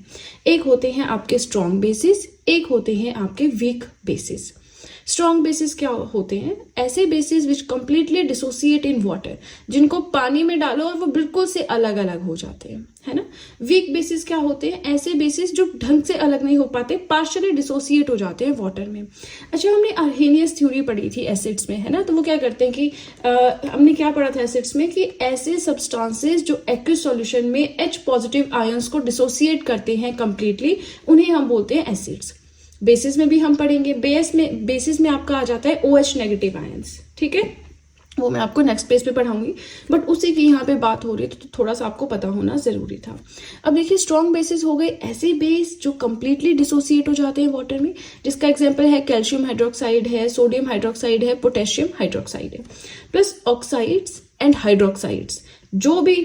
एक होते हैं आपके स्ट्रॉन्ग बेसिस, एक होते हैं आपके वीक बेसिस। स्ट्रॉन्ग बेसिस क्या होते हैं? ऐसे basis which completely dissociate in water, जिनको पानी में डालो और वो बिल्कुल से अलग अलग हो जाते हैं, है ना। वीक बेसिस क्या होते हैं? ऐसे बेसिस जो ढंग से अलग नहीं हो पाते, पार्शियली डिसोसिएट हो जाते हैं वाटर में। अच्छा, हमने अर्हेनियस थ्योरी पढ़ी थी एसिड्स में, है ना। तो वो क्या करते हैं कि हमने क्या पढ़ा था एसिड्स में कि ऐसे सब्सटेंसेस जो एक्वस सॉल्यूशन में H पॉजिटिव आयंस को डिसोसिएट करते हैं कंप्लीटली, उन्हें हम बोलते हैं एसिड्स। बेसिस में भी हम पढ़ेंगे, बेसिस में आपका आ जाता है OH नेगेटिव आयंस, ठीक है। वो मैं आपको नेक्स्ट पेज पे पढ़ाऊंगी, बट उसी की यहाँ पे बात हो रही है तो थोड़ा सा आपको पता होना जरूरी था। अब देखिए, स्ट्रॉन्ग बेसिस हो गए ऐसे बेस जो कंप्लीटली डिसोसिएट हो जाते हैं वाटर में, जिसका एग्जांपल है कैल्शियम हाइड्रोक्साइड है, सोडियम हाइड्रोक्साइड है, पोटेशियम हाइड्रोक्साइड है। प्लस ऑक्साइड्स एंड हाइड्रोक्साइड्स, जो भी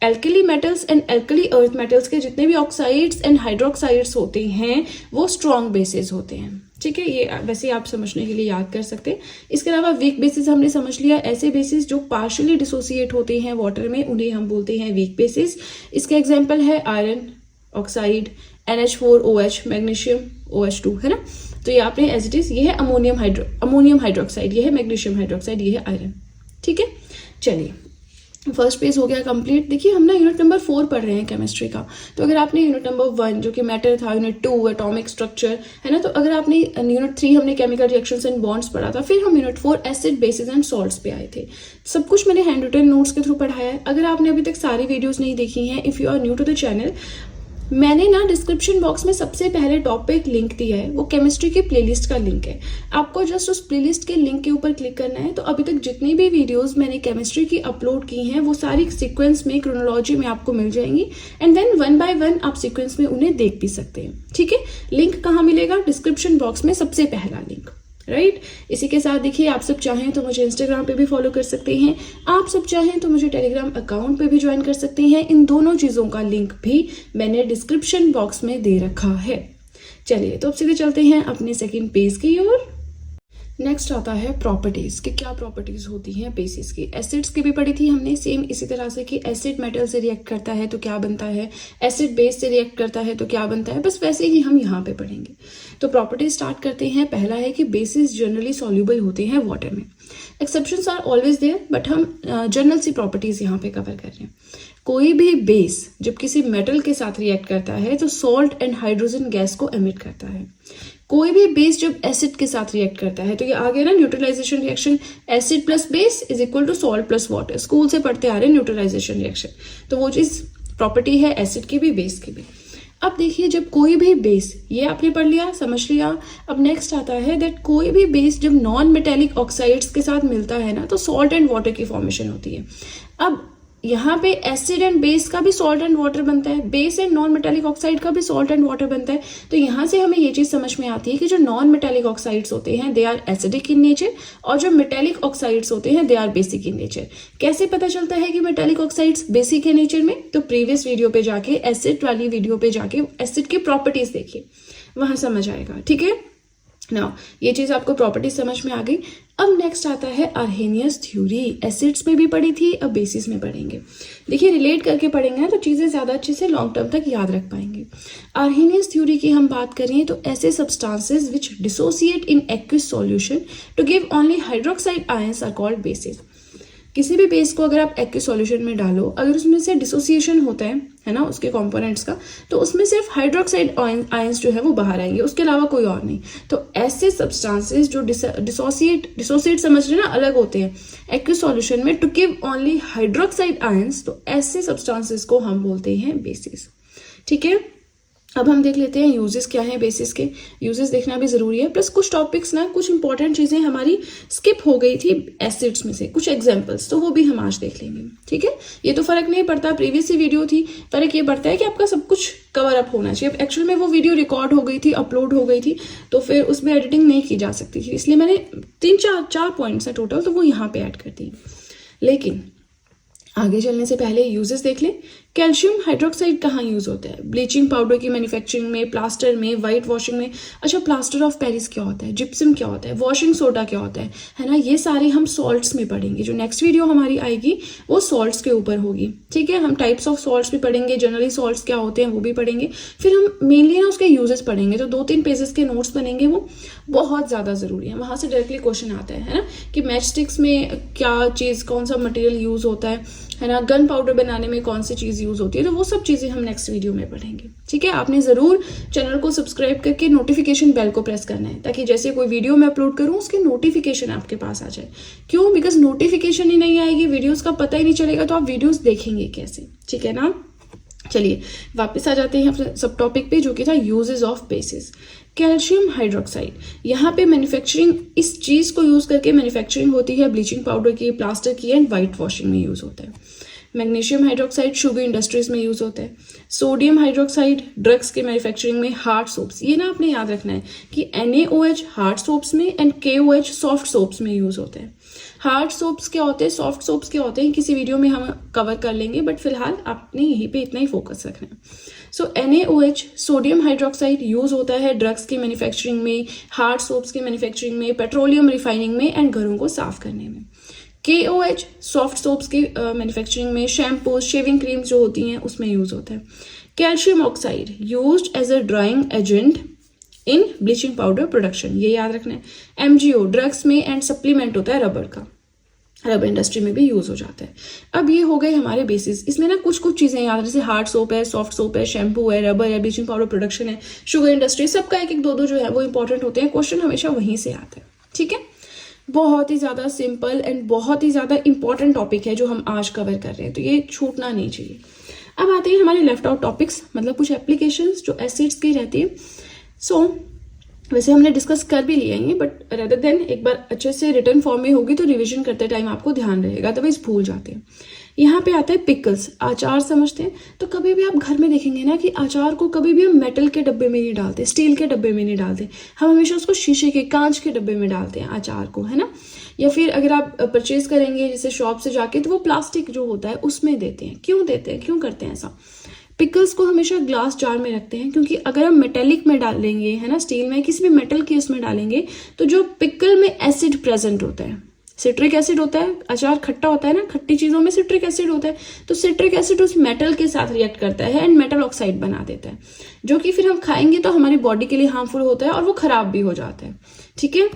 alkali metals and alkali earth metals के जितने भी ऑक्साइड्स एंड हाइड्रोक्साइड्स होते हैं वो स्ट्रॉन्ग बेसिस होते हैं, ठीक है। ये वैसे आप समझने के लिए याद कर सकते हैं। इसके अलावा वीक बेसिस हमने समझ लिया, ऐसे बेसिस जो पार्शियली डिसोसिएट होते हैं वाटर में, उन्हें हम बोलते हैं वीक बेसिस। इसके एग्जांपल है iron oxide, NH4OH, magnesium OH2, है ना। तो ये आपने एज इट इज, ये है अमोनियम हाइड्रोक्साइड, ये है मैग्नीशियम हाइड्रोक्साइड, ये है आयरन, ठीक है। चलिए फर्स्ट पेज हो गया कंप्लीट। देखिए हम ना यूनिट नंबर 4 पढ़ रहे हैं केमिस्ट्री का, तो अगर आपने यूनिट नंबर 1 जो कि मैटर था, यूनिट 2 एटॉमिक स्ट्रक्चर है ना, तो अगर आपने यूनिट 3 हमने केमिकल रिएक्शंस एंड बॉन्ड्स पढ़ा था, फिर हम unit 4 acid basis and salts पे आए थे। सब कुछ मैंने हैंड रिटन नोट्स के थ्रू पढ़ाया है। अगर आपने अभी तक सारी वीडियोज नहीं देखी हैं, if you are new to the channel, मैंने ना डिस्क्रिप्शन बॉक्स में सबसे पहले टॉप पे एक लिंक दिया है, वो केमिस्ट्री की प्लेलिस्ट का लिंक है। आपको जस्ट उस प्लेलिस्ट के लिंक के ऊपर क्लिक करना है। तो अभी तक जितनी भी वीडियोस मैंने केमिस्ट्री की अपलोड की हैं वो सारी सीक्वेंस में, क्रोनोलॉजी में आपको मिल जाएंगी, एंड देन 1 बाय 1 आप सीक्वेंस में उन्हें देख भी सकते हैं। ठीक है, लिंक कहाँ मिलेगा? डिस्क्रिप्शन बॉक्स में सबसे पहला लिंक, राइट। इसी के साथ देखिए, आप सब चाहें तो मुझे इंस्टाग्राम पे भी फॉलो कर सकते हैं, आप सब चाहें तो मुझे टेलीग्राम अकाउंट पे भी ज्वाइन कर सकते हैं। इन दोनों चीज़ों का लिंक भी मैंने डिस्क्रिप्शन बॉक्स में दे रखा है। चलिए, तो अब सीधे चलते हैं अपने सेकंड पेज की ओर। नेक्स्ट आता है प्रॉपर्टीज, कि क्या प्रॉपर्टीज होती हैं बेसिस की। एसिड्स की भी पढ़ी थी हमने सेम इसी तरह से, कि एसिड मेटल से रिएक्ट करता है तो क्या बनता है, एसिड बेस से रिएक्ट करता है तो क्या बनता है, बस वैसे ही हम यहाँ पे पढ़ेंगे। तो प्रॉपर्टीज स्टार्ट करते हैं। पहला है कि बेसिस जनरली सॉल्युबल होते हैं वाटर में। Exceptions are always there, but हम जनरल सी प्रॉपर्टीज यहाँ पे कवर कर रहे हैं। कोई भी बेस जब किसी मेटल के साथ रिएक्ट करता है तो सॉल्ट एंड हाइड्रोजन गैस को एमिट करता है। कोई भी बेस जब एसिड के साथ रिएक्ट करता है, तो ये आ गया ना neutralisation reaction, acid plus base is equal to salt plus water. School से पढ़ते आ रहे हैं न्यूट्रलाइजेशन रिएक्शन, तो वो चीज प्रॉपर्टी है एसिड की भी बेस की भी। अब देखिए, जब कोई भी बेस, ये आपने पढ़ लिया, समझ लिया। अब नेक्स्ट आता है दैट कोई भी बेस जब नॉन मेटेलिक ऑक्साइड्स के साथ मिलता है ना, तो सॉल्ट एंड वाटर की फॉर्मेशन होती है। अब यहाँ पे एसिड एंड बेस का भी सॉल्ट एंड वाटर बनता है, base and non metallic oxide का भी सॉल्ट एंड वाटर बनता है। तो यहाँ से हमें ये चीज समझ में आती है कि जो नॉन मेटेलिक ऑक्साइड्स होते हैं they are acidic in nature, और जो मेटेलिक ऑक्साइड्स होते हैं they are basic in nature. कैसे पता चलता है कि मेटेलिक ऑक्साइड्स बेसिक है नेचर में? तो प्रीवियस वीडियो पे जाके, एसिड वाली वीडियो पे जाके एसिड की प्रॉपर्टीज देखिए, वहां समझ आएगा। ठीक है ना, ये चीज आपको प्रॉपर्टीज समझ में आ गई। अब नेक्स्ट आता है अर्हेनियस थ्योरी। एसिड्स में भी पढ़ी थी, अब बेसिस में पढ़ेंगे। देखिए, रिलेट करके पढ़ेंगे ना तो चीजें ज्यादा अच्छे से लॉन्ग टर्म तक याद रख पाएंगे। अर्हेनियस थ्योरी की हम बात करें तो ऐसे substances which dissociate in aqueous solution to give only hydroxide ions are called bases. किसी भी बेस को अगर आप एक्विस सॉल्यूशन में डालो, अगर उसमें से डिसोसिएशन होता है ना, उसके कंपोनेंट्स का, तो उसमें सिर्फ हाइड्रोक्साइड आयंस जो है वो बाहर आएंगे, उसके अलावा कोई और नहीं। तो ऐसे सब्सटेंसेस जो डिसोसिएट समझ रहे ना, अलग होते हैं एक्विस सॉल्यूशन में to give only hydroxide ions, तो ऐसे सब्सटेंसेस को हम बोलते हैं बेसिस। ठीक है, अब हम देख लेते हैं यूजेस क्या हैं बेसिस के। यूजेस देखना भी जरूरी है, प्लस कुछ टॉपिक्स ना, कुछ इंपॉर्टेंट चीजें हमारी स्किप हो गई थी एसिड्स में से, कुछ एग्जांपल्स, तो वो भी हम आज देख लेंगे। ठीक है, ये तो फर्क नहीं पड़ता, प्रीवियस ही वीडियो थी, फर्क ये पड़ता है कि आपका सब कुछ कवर अप होना चाहिए। अब एक्चुअल में वो वीडियो रिकॉर्ड हो गई थी, अपलोड हो गई थी, तो फिर उसमें एडिटिंग नहीं की जा सकती थी, इसलिए मैंने 3-4 पॉइंट्स है टोटल, तो वो यहाँ पे ऐड कर दी। लेकिन आगे चलने से पहले यूजेस देख लें। कैल्शियम हाइड्रोक्साइड कहाँ यूज होता है? ब्लीचिंग पाउडर की मैन्युफैक्चरिंग में, प्लास्टर में, वाइट वॉशिंग में। अच्छा, प्लास्टर ऑफ पेरिस क्या होता है, जिप्सम क्या होता है, वॉशिंग सोडा क्या होता है ना, ये सारे हम सॉल्ट्स में पढ़ेंगे। जो नेक्स्ट वीडियो हमारी आएगी वो सॉल्ट्स के ऊपर होगी। ठीक है, हम टाइप्स ऑफ सॉल्ट्स भी पढ़ेंगे, जनरली सॉल्ट्स क्या होते हैं वो भी पढ़ेंगे। फिर हम मेनली ना उसके यूजेस पढ़ेंगे, तो 2-3 पेजेस के नोट्स बनेंगे, वो बहुत ज्यादा जरूरी है। वहां से डायरेक्टली क्वेश्चन आता है ना, कि मैच स्टिक्स में क्या चीज, कौन सा मटेरियल यूज होता है ना, गन पाउडर बनाने में कौन सी चीज यूज होती है, तो वो सब चीजें हम नेक्स्ट वीडियो में पढ़ेंगे। ठीक है, आपने जरूर चैनल को सब्सक्राइब करके नोटिफिकेशन बेल को प्रेस करना है, ताकि जैसे कोई वीडियो मैं अपलोड करूं उसके नोटिफिकेशन आपके पास आ जाए। क्यों? बिकॉज नोटिफिकेशन ही नहीं आएगी, वीडियोस का पता ही नहीं चलेगा, तो आप वीडियोस देखेंगे कैसे? ठीक है ना। चलिए वापस आ जाते हैं अपने सब टॉपिक पे, जो कि था uses of basis. Calcium hydroxide, यहाँ पे मैन्युफैक्चरिंग, इस चीज को यूज करके मैन्युफैक्चरिंग होती है ब्लीचिंग पाउडर की, प्लास्टर की एंड वाइट वॉशिंग में यूज होता है। मैग्नीशियम हाइड्रोक्साइड शुगर इंडस्ट्रीज में यूज होता है। सोडियम हाइड्रोक्साइड ड्रग्स के मैन्युफैक्चरिंग में, हार्ड सोप्स, ये ना आपने याद रखना है कि NaOH हार्ड सोप्स में एंड KOH सॉफ्ट सोप्स में यूज होता है। हार्ड सोप्स क्या होते हैं, सॉफ्ट सोप्स क्या होते हैं, किसी वीडियो में हम कवर कर लेंगे, बट फिलहाल आपने यहीं पे इतना ही फोकस रखना है। So NaOH sodium hydroxide use होता है ड्रग्स की मैन्युफैक्चरिंग में, हार्ड सोप्स की मैन्युफैक्चरिंग में, पेट्रोलियम रिफाइनिंग में एंड घरों को साफ करने में। KOH सॉफ्ट सोप्स की मैन्युफैक्चरिंग में, शैम्पूज, शेविंग क्रीम्स जो होती हैं उसमें यूज होता है। Calcium oxide used as a drying agent in bleaching powder production, ये याद रखना है। MgO ड्रग्स में एंड सप्लीमेंट होता है रबर का। रबर इंडस्ट्री में भी यूज हो जाता है। अब ये हो गए हमारे बेसिस। इसमें ना कुछ कुछ चीजें याद, जैसे हार्ड सोप है, सॉफ्ट सोप है, शैम्पू है, रबर है, ब्लीचिंग पाउडर प्रोडक्शन है, शुगर इंडस्ट्री, सबका एक एक दो दो जो है वो इंपॉर्टेंट होते हैं। क्वेश्चन हमेशा वहीं से आता है, ठीक है। बहुत ही ज्यादा सिंपल एंड बहुत ही ज्यादा इंपॉर्टेंट टॉपिक है जो हम आज कवर कर रहे हैं, तो ये छूटना नहीं चाहिए। अब आते हैं हमारे लेफ्ट आउट टॉपिक्स, मतलब कुछ एप्लीकेशंस जो एसिड्स की रहती है। सो वैसे हमने डिस्कस कर भी लिया है, बट रेदर देन एक बार अच्छे से रिटर्न फॉर्म में होगी तो रिवीजन करते टाइम आपको ध्यान रहेगा, अदरवाइज भूल जाते हैं। यहाँ पे आता है पिकल्स, आचार समझते हैं। तो कभी भी आप घर में देखेंगे ना कि आचार को कभी भी हम मेटल के डब्बे में नहीं डालते, स्टील के डब्बे में नहीं डालते, हम हमेशा उसको शीशे के, कांच के डब्बे में डालते हैं आचार को, है ना। या फिर अगर आप परचेज करेंगे जैसे शॉप से जाके, तो वो प्लास्टिक जो होता है उसमें देते हैं। क्यों देते हैं, क्यों करते हैं ऐसा? पिकल्स को हमेशा ग्लास जार में रखते हैं, क्योंकि अगर हम मेटेलिक में डालेंगे, है ना, स्टील में, किसी भी मेटल के उसमें डालेंगे, तो जो पिकल में एसिड प्रेजेंट होता है, सिट्रिक एसिड होता है, अचार खट्टा होता है ना, खट्टी चीजों में सिट्रिक एसिड होता है, तो सिट्रिक एसिड उस मेटल के साथ रिएक्ट करता है एंड मेटल ऑक्साइड बना देता है, जो कि फिर हम खाएंगे तो हमारी बॉडी के लिए हार्मफुल होता है और वो खराब भी हो जाता है, ठीक है।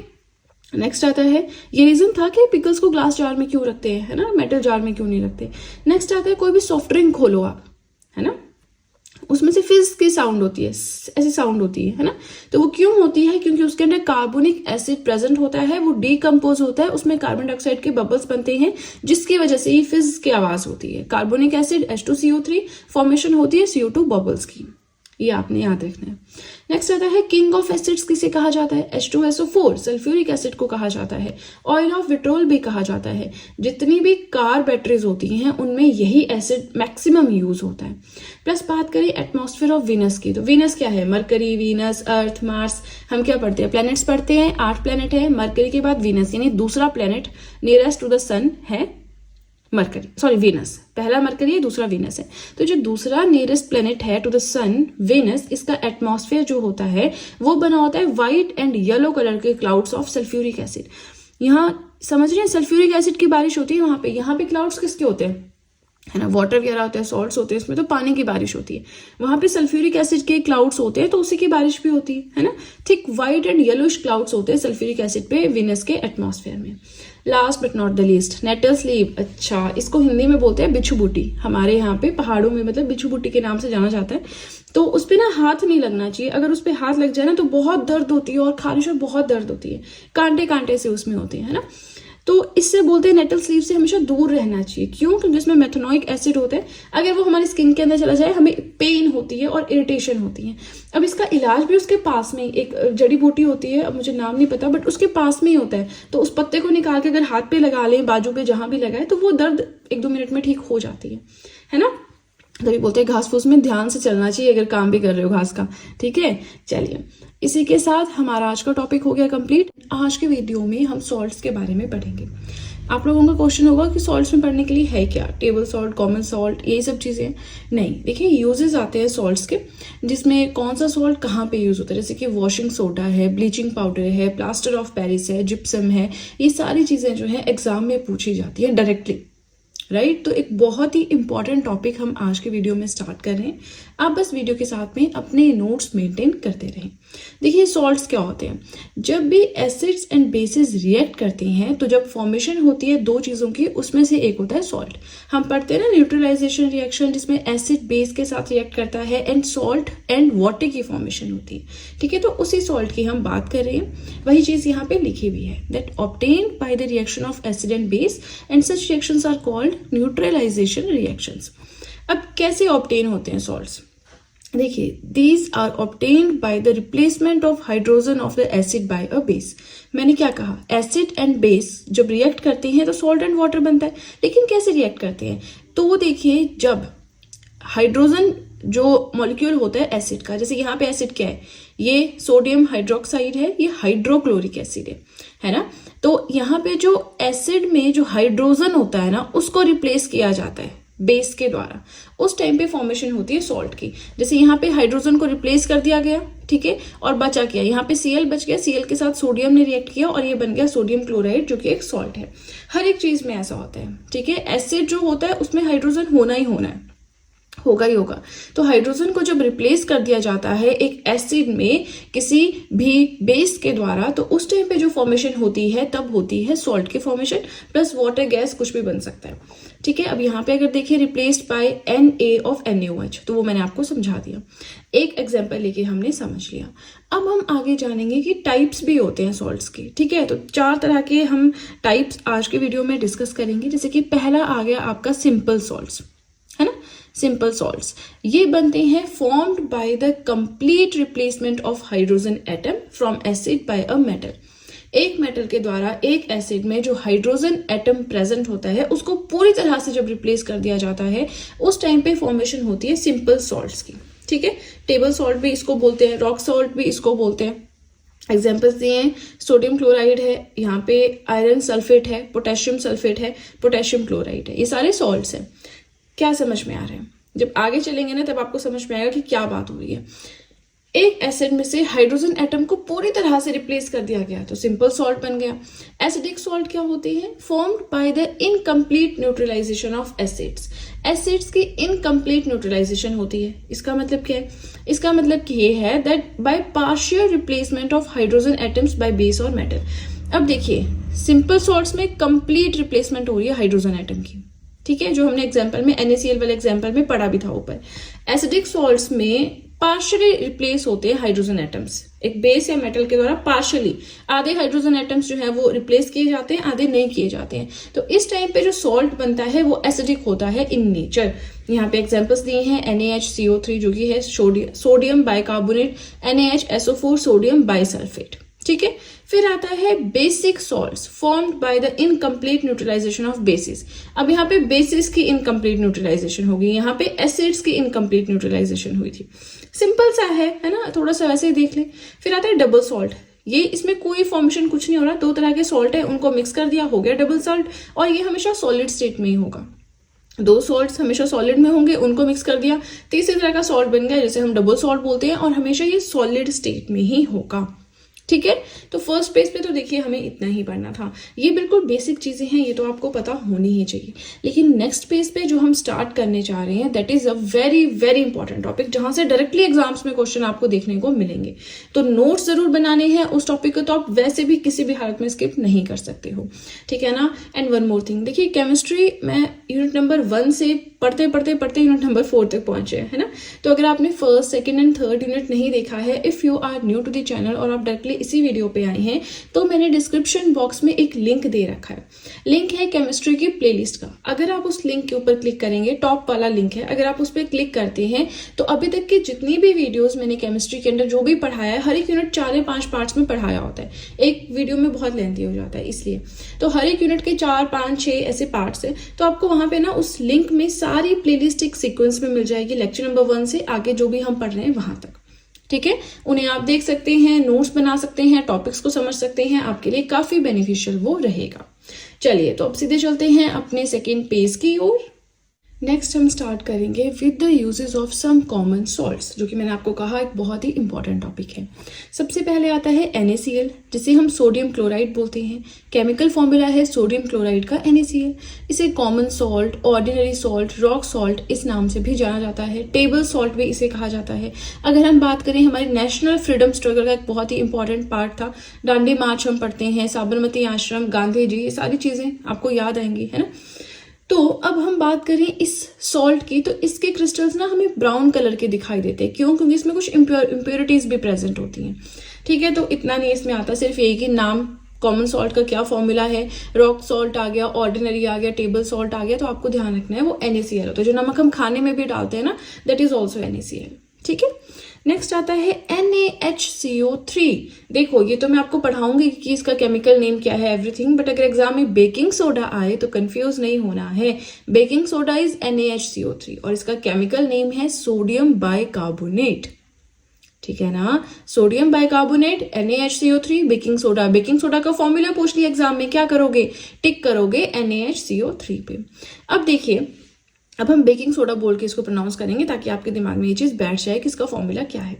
नेक्स्ट आता है, ये रीजन था कि पिकल्स को ग्लास जार में क्यों रखते हैं, है ना, मेटल जार में क्यों नहीं रखते। नेक्स्ट आता है, कोई भी सॉफ्ट ड्रिंक खोलो आप, है ना, उसमें से फिज की साउंड होती है, ऐसी साउंड होती है ना। तो वो क्यों होती है? क्योंकि उसके अंदर कार्बोनिक एसिड प्रेजेंट होता है, वो डीकम्पोज होता है, उसमें कार्बन डाइऑक्साइड के बबल्स बनते हैं, जिसकी वजह से ही फिज की आवाज होती है। कार्बोनिक एसिड H2CO3 फॉर्मेशन होती है CO2 बबल्स की, ये आपने याद रखना है। नेक्स्ट आता है, किंग ऑफ एसिड्स किसे कहा जाता है? H2SO4 सल्फ्यूरिक एसिड को कहा जाता है। ऑयल ऑफ विट्रोल भी कहा जाता है। जितनी भी कार बैटरीज होती हैं उनमें यही एसिड मैक्सिमम यूज होता है। प्लस बात करें एटमॉस्फेयर ऑफ वीनस की, तो वीनस क्या है? मरकरी, वीनस, अर्थ, मार्स, हम क्या पढ़ते हैं? प्लैनेट्स पढ़ते हैं। 8 प्लैनेट है, मरकरी के बाद वीनस, यानी दूसरा प्लैनेट नियरेस्ट टू द सन है मरकरी, सॉरी वीनस। पहला मरकरी है, दूसरा वीनस है। तो जो दूसरा नियरेस्ट प्लेनेट है टू द सन, वीनस, इसका एटमॉस्फेयर जो होता है वो बना होता है व्हाइट एंड येलो कलर के क्लाउड्स ऑफ सल्फ्यूरिक एसिड। यहाँ समझ रहे हैं, सल्फ्यूरिक एसिड की बारिश होती है वहां पे। यहाँ पे क्लाउड्स किसके होते हैं, है ना, वाटर वगैरह होता है, सॉल्ट्स होते हैं, इसमें तो पानी की बारिश होती है। वहां पे सल्फ्यूरिक एसिड के क्लाउड्स होते हैं, तो उसी की बारिश भी होती है ना। ठीक व्हाइट एंड येलोइश क्लाउड्स होते हैं सल्फ्यूरिक एसिड पे वीनस के एटमॉस्फेयर में। Last but not the least, nettle sleeve. अच्छा, इसको हिंदी में बोलते हैं बिच्छू बूटी, हमारे यहाँ पे पहाड़ों में मतलब बिच्छू बूटी के नाम से जाना जाता है। तो उस पर ना हाथ नहीं लगना चाहिए, अगर उस पर हाथ लग जाए ना तो बहुत दर्द होती है, और खारिश और बहुत दर्द होती है, कांटे कांटे से उसमें होते हैं, है ना। तो इससे बोलते हैं नेटल स्लीव से हमेशा दूर रहना चाहिए। क्यों? क्योंकि इसमें मेथनोइक एसिड होता है, अगर वो हमारी स्किन के अंदर चला जाए हमें पेन होती है और इरिटेशन होती है। अब इसका इलाज भी उसके पास में एक जड़ी बूटी होती है, अब मुझे नाम नहीं पता, बट उसके पास में ही होता है। तो उस पत्ते को निकाल के अगर हाथ पे लगा लें, बाजू पे जहां भी लगाए, तो वो दर्द 1-2 मिनट में ठीक हो जाती है ना। तभी बोलते हैं घास फूस में ध्यान से चलना चाहिए अगर काम भी कर रहे हो घास का, ठीक है। चलिए, इसी के साथ हमारा आज का टॉपिक हो गया कंप्लीट। आज के वीडियो में हम सॉल्ट्स के बारे में पढ़ेंगे। आप लोगों का क्वेश्चन होगा कि सॉल्ट्स में पढ़ने के लिए है क्या? टेबल सॉल्ट, कॉमन सॉल्ट, यही सब चीजें नहीं। देखिए, यूजेस आते हैं सॉल्ट्स के, जिसमें कौन सा सॉल्ट कहाँ पे यूज होता है, जैसे कि वॉशिंग सोडा है, ब्लीचिंग पाउडर है, प्लास्टर ऑफ पेरिस है, जिप्सम है, ये सारी चीजें जो है एग्जाम में पूछी जाती है डायरेक्टली, राइट। तो एक बहुत ही इंपॉर्टेंट टॉपिक हम आज के वीडियो में स्टार्ट कर रहे हैं। आप बस वीडियो के साथ में अपने नोट्स मेंटेन करते रहें। देखिए, सॉल्ट्स क्या होते हैं? जब भी एसिड्स एंड बेसिस रिएक्ट करते हैं, तो जब फॉर्मेशन होती है 2 चीजों की, उसमें से एक होता है सॉल्ट। हम पढ़ते हैं ना न्यूट्रलाइजेशन रिएक्शन, जिसमें एसिड बेस के साथ रिएक्ट करता है एंड सॉल्ट एंड वाटर की फॉर्मेशन होती है, ठीक है। तो उसी सॉल्ट की हम बात कर रहे हैं। वही चीज यहाँ पे लिखी हुई है, that obtained by the reaction of acid and base and such reactions are called neutralisation reactions. अब कैसे ऑब्टेन होते हैं सॉल्ट्स? देखिए, these are obtained by the replacement of hydrogen of the acid by a base. मैंने क्या कहा? Acid and base जब react करते हैं तो सॉल्ट एंड वाटर बनता है। लेकिन कैसे रिएक्ट करते हैं? तो देखिए, जब हाइड्रोजन जो मॉलिक्यूल होता है एसिड का, जैसे यहाँ पे एसिड क्या है, ये सोडियम हाइड्रोक्साइड है, ये हाइड्रोक्लोरिक एसिड है ना। तो यहाँ पे जो एसिड में जो हाइड्रोजन होता है ना, उसको रिप्लेस किया जाता है बेस के द्वारा। उस टाइम पे फॉर्मेशन होती है सॉल्ट की। जैसे यहाँ पे हाइड्रोजन को रिप्लेस कर दिया गया, ठीक है, और बचा क्या? यहाँ पे Cl बच गया, Cl के साथ सोडियम ने रिएक्ट किया और ये बन गया सोडियम क्लोराइड, जो कि एक सॉल्ट है। हर एक चीज में ऐसा होता है, ठीक है। एसिड जो होता है उसमें हाइड्रोजन होना ही होना है, होगा ही होगा। तो हाइड्रोजन को जब रिप्लेस कर दिया जाता है एक एसिड में किसी भी बेस के द्वारा, तो उस टाइम पे जो फॉर्मेशन होती है तब होती है सॉल्ट की फॉर्मेशन, प्लस वाटर गैस कुछ भी बन सकता है। ठीक है, अब यहाँ पे अगर देखिए replaced by Na of NaOH, तो वो मैंने आपको समझा दिया, एक एग्जाम्पल लेके हमने समझ लिया। अब हम आगे जानेंगे कि टाइप्स भी होते हैं सॉल्ट्स के। ठीक है, तो 4 तरह के हम टाइप्स आज के वीडियो में डिस्कस करेंगे। जैसे कि पहला आ गया आपका सिंपल सॉल्ट्स, है ना। सिंपल सॉल्ट्स ये बनते हैं formed by the complete replacement of hydrogen atom from acid by a metal. एक मेटल के द्वारा एक एसिड में जो हाइड्रोजन एटम प्रेजेंट होता है उसको पूरी तरह से जब रिप्लेस कर दिया जाता है, उस टाइम पे फॉर्मेशन होती है सिंपल सॉल्ट्स की। ठीक है, टेबल सॉल्ट भी इसको बोलते हैं, रॉक सॉल्ट भी इसको बोलते हैं। एग्जाम्पल्स दिए हैं, सोडियम क्लोराइड है, यहाँ पे आयरन सल्फेट है, पोटेशियम सल्फेट है, पोटेशियम क्लोराइड है, ये सारे सॉल्ट्स हैं। क्या समझ में आ रहा है? जब आगे चलेंगे ना तब आपको समझ में आएगा कि क्या बात हो रही है। एक एसिड में से हाइड्रोजन एटम को पूरी तरह से रिप्लेस कर दिया गया तो सिंपल सॉल्ट बन गया। एसिडिक सॉल्ट क्या होते हैं? Formed by the incomplete neutralisation of acids. Acids की इनकम्प्लीट न्यूट्रलाइजेशन होती है। इसका मतलब क्या है? इसका मतलब कि ये है that by partial replacement of hydrogen atoms by base और मेटल। अब देखिए सिंपल सॉल्ट्स में कंप्लीट रिप्लेसमेंट हो रही है हाइड्रोजन एटम की। ठीक है, जो हमने एग्जाम्पल में NaCl वाले एग्जाम्पल में पढ़ा भी था ऊपर। एसिडिक सॉल्ट्स में पार्शियली रिप्लेस होते हैं हाइड्रोजन एटम्स, एक बेस या मेटल के द्वारा पार्शियली। आधे हाइड्रोजन एटम्स जो है वो रिप्लेस किए जाते हैं, आधे नहीं किए जाते हैं। तो इस टाइम पे जो सॉल्ट बनता है वो एसिडिक होता है इन नेचर। यहाँ पे एग्जांपल्स दिए हैं NaHCO3 जो कि है sodium bicarbonate, NaHSO4 sodium bisulphate. ठीक है, फिर आता है basic salts formed by the incomplete neutralisation of bases. अब यहाँ पे बेसिस की इनकम्प्लीट न्यूट्रलाइजेशन होगी, यहाँ पे एसिड्स की इनकम्प्लीट न्यूट्रलाइजेशन हुई थी। सिंपल सा है ना, थोड़ा सा वैसे ही देख ले। फिर आता है डबल सॉल्ट। ये इसमें कोई फॉर्मेशन कुछ नहीं हो रहा, 2 तरह के सॉल्ट है, उनको मिक्स कर दिया, हो गया डबल सॉल्ट। और ये हमेशा सॉलिड स्टेट में ही होगा। 2 सॉल्ट्स हमेशा सॉलिड में होंगे, उनको मिक्स कर दिया, तीसरी तरह का सॉल्ट बन गया जिसे हम डबल सॉल्ट बोलते हैं, और हमेशा ये सॉलिड स्टेट में ही होगा। ठीक है, तो फर्स्ट पेज पे तो देखिए हमें इतना ही पढ़ना था। ये बिल्कुल बेसिक चीजें हैं, ये तो आपको पता होनी ही चाहिए। लेकिन नेक्स्ट पेज पे जो हम स्टार्ट करने जा रहे हैं that is a very very important topic, जहां से डायरेक्टली एग्जाम्स में क्वेश्चन आपको देखने को मिलेंगे। तो नोट्स जरूर बनाने हैं उस टॉपिक को, तो आप वैसे भी किसी भी हालत में स्किप नहीं कर सकते हो। ठीक है ना। एंड वन मोर थिंग, देखिए केमिस्ट्री में यूनिट नंबर 1 से पढ़ते पढ़ते यूनिट नंबर 4 तक पहुंचे है ना। तो अगर आपने first, second and third unit नहीं देखा है, if you are new to the channel और आप डायरेक्टली इसी वीडियो पे आए हैं, तो मैंने डिस्क्रिप्शन बॉक्स में एक लिंक दे रखा है। लिंक है केमिस्ट्री की प्लेलिस्ट का। अगर आप उस लिंक के ऊपर क्लिक करेंगे, टॉप वाला लिंक है, अगर आप उस पर क्लिक करते हैं तो अभी तक की जितनी भी वीडियोस मैंने केमिस्ट्री के अंदर जो भी पढ़ाया है, हर एक यूनिट 4 या 5 पार्ट्स में पढ़ाया होता है। एक वीडियो में बहुत लेंथी हो जाता है, इसलिए तो हर एक यूनिट के 4, 5, 6 ऐसे पार्ट्स है। तो आपको वहां पे ना उस लिंक में सारी प्लेलिस्ट एक सीक्वेंस में मिल जाएगी, लेक्चर नंबर 1 से आगे जो भी हम पढ़ रहे हैं वहां तक। ठीक है, उन्हें आप देख सकते हैं, नोट्स बना सकते हैं, टॉपिक्स को समझ सकते हैं, आपके लिए काफी बेनिफिशियल वो रहेगा। चलिए, तो अब सीधे चलते हैं अपने सेकेंड पेज की ओर। नेक्स्ट हम स्टार्ट करेंगे with the uses of some common salts, जो कि मैंने आपको कहा एक बहुत ही इंपॉर्टेंट टॉपिक है। सबसे पहले आता है NaCl, जिसे हम सोडियम क्लोराइड बोलते हैं। केमिकल फॉर्मूला है सोडियम क्लोराइड का NaCl। इसे common salt, ordinary salt, rock salt इस नाम से भी जाना जाता है। टेबल सॉल्ट भी इसे कहा जाता है। अगर हम बात करें, हमारे नेशनल फ्रीडम स्ट्रगल का एक बहुत ही इंपॉर्टेंट पार्ट था, दांडी मार्च हम पढ़ते हैं, साबरमती आश्रम, गांधी जी, ये सारी चीजें आपको याद आएंगी, है ना। तो अब हम बात करें इस सॉल्ट की, तो इसके क्रिस्टल्स ना हमें ब्राउन कलर के दिखाई देते हैं। क्यों? क्योंकि इसमें कुछ इम्प्योरिटीज भी प्रेजेंट होती हैं। ठीक है, तो इतना नहीं इसमें आता, सिर्फ यही कि नाम कॉमन सॉल्ट का क्या फॉर्मूला है, रॉक सॉल्ट आ गया, ऑर्डिनरी आ गया, टेबल सॉल्ट आ गया, तो आपको ध्यान रखना है वो NaCl होता है। जो नमक हम खाने में भी डालते हैं ना, दैट इज ऑल्सो NaCl। ठीक है, नेक्स्ट आता है NaHCO3। देखो, ये तो मैं आपको पढ़ाऊंगी कि इसका केमिकल नेम क्या है, एवरीथिंग, बट अगर एग्जाम में बेकिंग सोडा आए तो कंफ्यूज नहीं होना है। बेकिंग सोडा इज NaHCO3 और इसका केमिकल नेम है सोडियम बाइकार्बोनेट। ठीक है ना, sodium bicarbonate, NaHCO3, baking soda. Baking soda का फॉर्मूला पूछ लिया एग्जाम में, क्या करोगे? टिक करोगे NaHCO3 पे। अब देखिए, अब हम बेकिंग सोडा बोल के इसको प्रोनाउंस करेंगे ताकि आपके दिमाग में ये चीज बैठ जाए कि इसका फॉर्मूला क्या है।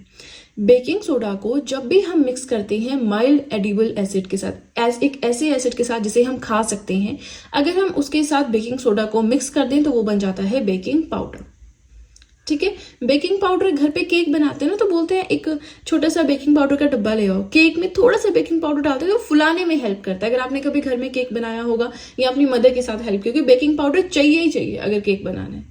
बेकिंग सोडा को जब भी हम मिक्स करते हैं माइल्ड एडिबल एसिड के साथ, एक ऐसे एसिड के साथ जिसे हम खा सकते हैं, अगर हम उसके साथ बेकिंग सोडा को मिक्स कर दें तो वो बन जाता है बेकिंग पाउडर। ठीक है। बेकिंग पाउडर, घर पे केक बनाते हैं ना तो बोलते हैं एक छोटा सा बेकिंग पाउडर का डब्बा ले आओ, केक में थोड़ा सा बेकिंग पाउडर डालते हैं तो फुलाने में हेल्प करता है। अगर आपने कभी घर में केक बनाया होगा या अपनी मदर के साथ हेल्प, क्योंकि बेकिंग पाउडर चाहिए ही चाहिए अगर केक बनाना है,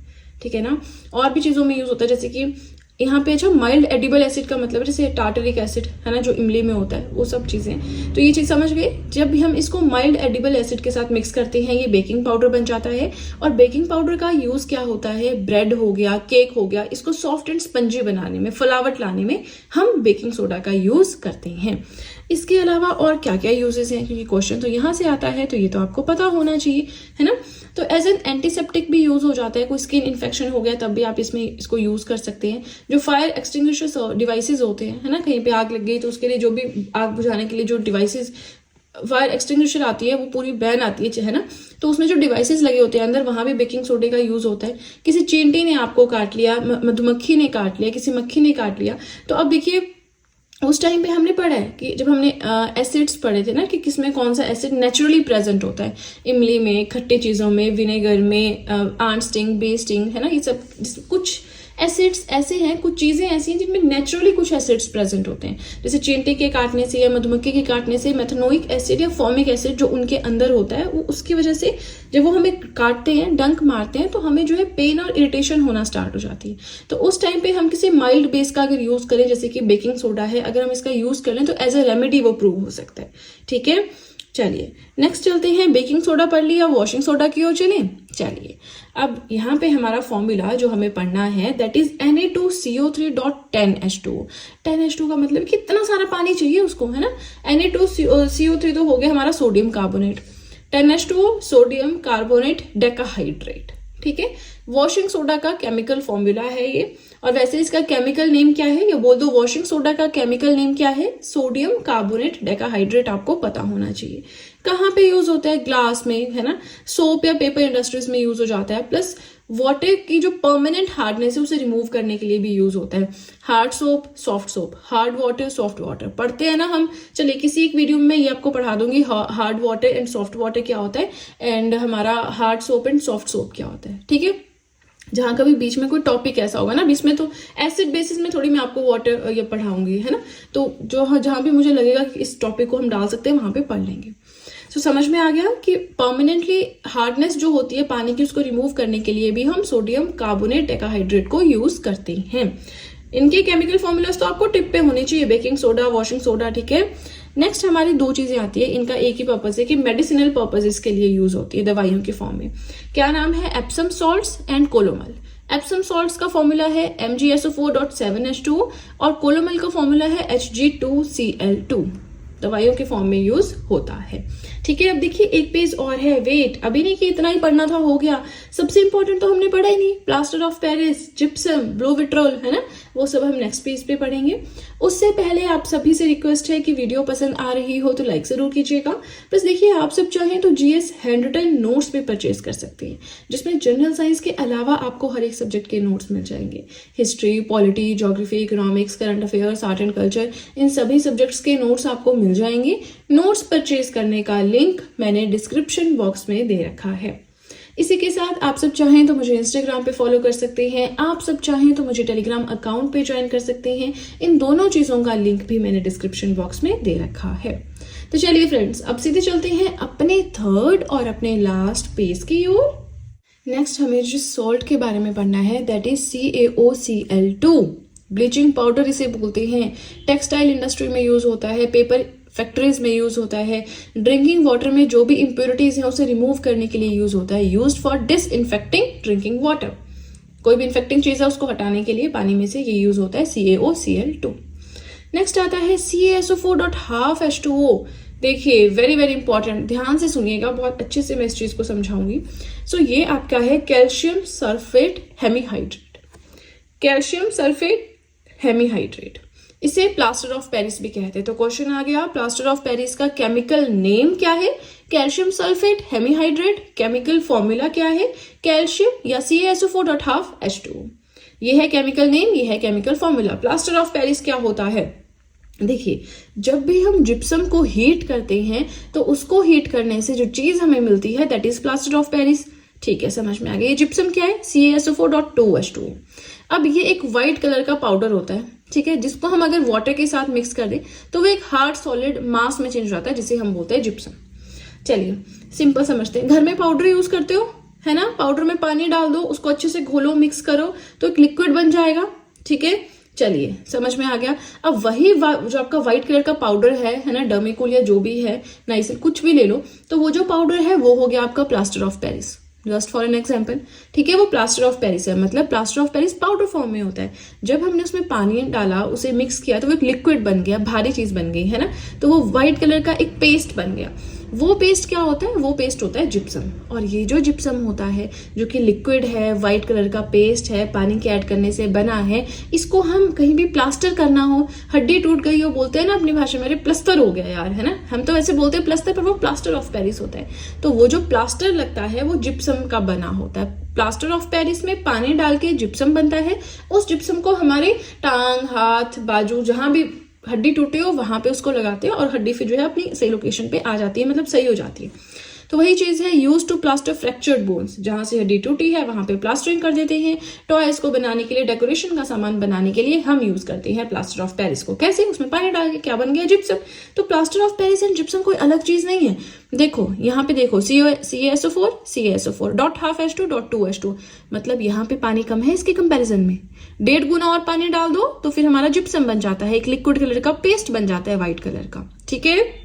ठीक है ना। और भी चीजों में यूज होता है, जैसे कि यहाँ पे अच्छा माइल्ड एडिबल एसिड का मतलब जैसे टार्टरिक एसिड है ना, जो इमली में होता है, वो सब चीजें। तो ये चीज समझ गए। जब भी हम इसको माइल्ड एडिबल एसिड के साथ मिक्स करते हैं ये बेकिंग पाउडर बन जाता है। और बेकिंग पाउडर का यूज क्या होता है, ब्रेड हो गया, केक हो गया, इसको सॉफ्ट एंड स्पंजी बनाने में, फलावट लाने में हम बेकिंग सोडा का यूज करते हैं। इसके अलावा और क्या क्या यूजेस हैं, क्योंकि क्वेश्चन तो यहाँ से आता है तो ये तो आपको पता होना चाहिए, है ना। तो एज एन एंटीसेप्टिक भी यूज हो जाता है, कोई स्किन इन्फेक्शन हो गया तब भी आप इसको यूज कर सकते हैं। जो फायर एक्सटिंग्विशर डिवाइसेस होते हैं, है ना, कहीं पे आग लग गई तो उसके लिए जो भी आग बुझाने के लिए जो डिवाइसेस फायर एक्सटिंग्विशर आती है वो पूरी बैन आती है ना, तो उसमें जो डिवाइसेस लगे होते हैं अंदर वहां भी बेकिंग सोडे का यूज होता है। किसी चींटी ने आपको काट लिया, मधुमक्खी ने काट लिया, किसी मक्खी ने काट लिया, तो अब देखिए उस टाइम पे हमने पढ़ा है कि जब हमने एसिड्स पढ़े थे ना कि किसमें कौन सा एसिड नेचुरली प्रेजेंट होता है, इमली में, खट्टी चीजों में, विनेगर में, आंट स्टिंग, बे स्टिंग, है ना, ये सब कुछ एसिड्स ऐसे हैं, कुछ चीजें ऐसी हैं जिनमें नेचुरली कुछ एसिड्स प्रेजेंट होते हैं। जैसे चींटी के काटने से या मधुमक्खी के काटने से मेथनोइक एसिड या फॉर्मिक एसिड जो उनके अंदर होता है, वो उसकी वजह से जब वो हमें काटते हैं, डंक मारते हैं, तो हमें जो है पेन और इरिटेशन होना स्टार्ट हो जाती है। तो उस टाइम पे हम किसी माइल्ड बेस का अगर यूज करें, जैसे कि बेकिंग सोडा है, अगर हम इसका यूज कर लें तो एज अ रेमेडी वो प्रूव हो सकता है, ठीक है। चलिए नेक्स्ट चलते हैं, बेकिंग सोडा पढ़ लिया, वॉशिंग सोडा की ओर चलें। चलिए अब यहाँ पे हमारा फॉर्मूला जो हमें पढ़ना है दैट इज Na2CO3.10H2। 10H2 का मतलब कितना सारा पानी चाहिए उसको, है ना। Na2CO3 तो हो गया हमारा sodium carbonate, 10H2 sodium carbonate decahydrate, ठीक है। वॉशिंग सोडा का केमिकल फॉर्मूला है ये, और वैसे इसका केमिकल नेम क्या है, ये बोल दो, वॉशिंग सोडा का केमिकल नेम क्या है, सोडियम कार्बोनेट डेकाहाइड्रेट, आपको पता होना चाहिए। कहाँ पे यूज होता है, ग्लास में, है ना, सोप या पेपर इंडस्ट्रीज में यूज हो जाता है। प्लस वाटर की जो परमानेंट हार्डनेस है उसे रिमूव करने के लिए भी यूज होता है। Hard soap, soft soap, hard water, soft water पढ़ते हैं ना हम। चलिए किसी एक वीडियो में ये आपको पढ़ा दूंगी hard water and soft water क्या होता है, एंड हमारा hard soap and soft soap क्या होता है, ठीक है। जहां कभी बीच में कोई टॉपिक ऐसा होगा ना, बीच में तो एसिड बेसिस में थोड़ी मैं आपको वाटर ये पढ़ाऊंगी, है ना, तो जो जहां भी मुझे लगेगा कि इस टॉपिक को हम डाल सकते हैं वहां पे पढ़ लेंगे। तो समझ में आ गया कि परमानेंटली हार्डनेस जो होती है पानी की उसको रिमूव करने के लिए भी हम सोडियम कार्बोनेट डेकाहाइड्रेट को यूज करते हैं। इनके केमिकल फॉर्मूलाज तो आपको टिप पे होने चाहिए, बेकिंग सोडा, वॉशिंग सोडा, ठीक है। नेक्स्ट हमारी दो चीजें आती है, इनका एक ही पर्पज है कि मेडिसिनल पर्पजेस के लिए यूज होती है दवाइयों के फॉर्म में। क्या नाम है, Epsom salts and calomel. Epsom salts का फॉर्मूला है MgSO4.7H2 और कोलोमल का फॉर्मूला है Hg2Cl2, दवाइयों के फॉर्म में यूज होता है, ठीक है। अब देखिए एक पेज और है, वेट, अभी नहीं कि इतना ही पढ़ना था हो गया, सबसे इंपॉर्टेंट तो हमने पढ़ा ही नहीं, प्लास्टर ऑफ पेरिस, जिप्सम, ब्लोविट्रोल, है ना, वो सब हम नेक्स्ट पेज पे पढ़ेंगे। उससे पहले आप सभी से रिक्वेस्ट है कि वीडियो पसंद आ रही हो तो लाइक जरूर कीजिएगा। बस देखिए आप सब चाहें तो GS हैंड रिटन नोट्स भी परचेज कर सकते हैं, जिसमें जनरल साइंस के अलावा आपको हर एक सब्जेक्ट के नोट्स मिल जाएंगे। History, polity, geography, economics, current affairs, art and culture, इन सभी सब्जेक्ट्स के नोट्स आपको मिल जाएंगे। नोट्स परचेज करने का लिंक मैंने डिस्क्रिप्शन बॉक्स में दे रखा है। इसी के साथ आप सब चाहें तो मुझे इंस्टाग्राम पे फॉलो कर सकते हैं, आप सब चाहें तो मुझे टेलीग्राम अकाउंट पे ज्वाइन कर सकते हैं। इन दोनों चीजों का लिंक भी मैंने डिस्क्रिप्शन बॉक्स में दे रखा है। तो चलिए फ्रेंड्स, अब सीधे चलते हैं अपने थर्ड और अपने लास्ट पेज की ओर। नेक्स्ट हमें जिस सॉल्ट के बारे में पढ़ना है that is CaOCl2। Bleaching powder इसे बोलते हैं, टेक्सटाइल इंडस्ट्री में यूज होता है, पेपर फैक्ट्रीज में यूज होता है, ड्रिंकिंग वाटर में जो भी इंप्योरिटीज हैं उसे रिमूव करने के लिए यूज होता है, used for disinfecting drinking water. कोई भी इन्फेक्टिंग चीज है उसको हटाने के लिए पानी में से ये यूज होता है CaOCl2। नेक्स्ट आता है CaSO4.5H2O। देखिए वेरी वेरी इंपॉर्टेंट, ध्यान से सुनिएगा, बहुत अच्छे से मैं इस चीज को समझाऊंगी। सो ये आपका है calcium sulphate hemihydrate. Calcium sulphate hemihydrate, इसे प्लास्टर ऑफ पेरिस भी कहते हैं। तो क्वेश्चन आ गया, प्लास्टर ऑफ पेरिस का केमिकल नेम क्या है, calcium sulphate hemihydrate, chemical formula क्या है, कैल्शियम या CaSO4.5H2O। ये है केमिकल नेम, ये है chemical formula. Plaster of Paris क्या होता है, देखिए जब भी हम जिप्सम को हीट करते हैं तो उसको हीट करने से जो चीज हमें मिलती है that is plaster of Paris, ठीक है, समझ में आ गया। ये जिप्सम क्या है, CaSO4.2H2O। अब ये एक व्हाइट कलर का पाउडर होता है, ठीक है, जिसको हम अगर वाटर के साथ मिक्स कर दें तो वो एक हार्ड सॉलिड मास में चेंज हो जाता है, जिसे हम बोलते हैं जिप्सम। चलिए सिंपल समझते हैं। घर में पाउडर यूज करते हो, है ना, पाउडर में पानी डाल दो, उसको अच्छे से घोलो, मिक्स करो तो एक लिक्विड बन जाएगा, ठीक है। चलिए समझ में आ गया। अब वही जो आपका व्हाइट कलर का पाउडर है ना, डर्मिकोल या जो भी है, नाइसिल, कुछ भी ले लो, तो वो जो पाउडर है वो हो गया आपका plaster of Paris, just for an example, ठीक है। वो प्लास्टर ऑफ पेरिस है, मतलब plaster of Paris powder form में होता है। जब हमने उसमें पानी डाला, उसे मिक्स किया, तो वो एक लिक्विड बन गया, भारी चीज बन गई, है ना, तो वो व्हाइट कलर का एक पेस्ट बन गया। वो पेस्ट क्या होता है? वो पेस्ट होता है जिप्सम। और ये जो जिप्सम होता है, जो कि लिक्विड है, व्हाइट कलर का पेस्ट है, पानी के ऐड करने से बना है, इसको हम कहीं भी प्लास्टर करना हो, हड्डी टूट गई हो, बोलते हैं ना अपनी भाषा में, अरे प्लास्टर हो गया यार, है ना, हम तो वैसे बोलते हैं प्लास्टर, पर वो प्लास्टर ऑफ पेरिस होता है। तो वो जो प्लास्टर लगता है वो जिप्सम का बना होता है। प्लास्टर ऑफ पेरिस में पानी डाल के जिप्सम बनता है। उस जिप्सम को हमारे टांग, हाथ, बाजू, जहां भी हड्डी टूटे हो वहां पे उसको लगाते हैं और हड्डी फिर जो है अपनी सही लोकेशन पे आ जाती है, मतलब सही हो जाती है। तो वही चीज है, use to plaster fractured bones, जहां से हड्डी टूटी है वहां पे प्लास्टरिंग कर देते हैं। टॉयज को बनाने के लिए, डेकोरेशन का सामान बनाने के लिए हम यूज करते हैं प्लास्टर ऑफ पेरिस को। कैसे? उसमें पानी डाल के, क्या बन गया? जिप्सम। तो plaster of Paris and gypsum कोई अलग चीज नहीं है। देखो यहाँ पे देखो, CaSO4 dot half H2 dot 2H2, मतलब यहाँ पे पानी कम है इसके कंपैरिजन में, 1.5 गुना और पानी डाल दो तो फिर हमारा जिप्सम बन जाता है, एक लिक्विड कलर का पेस्ट बन जाता है व्हाइट कलर का, ठीक है।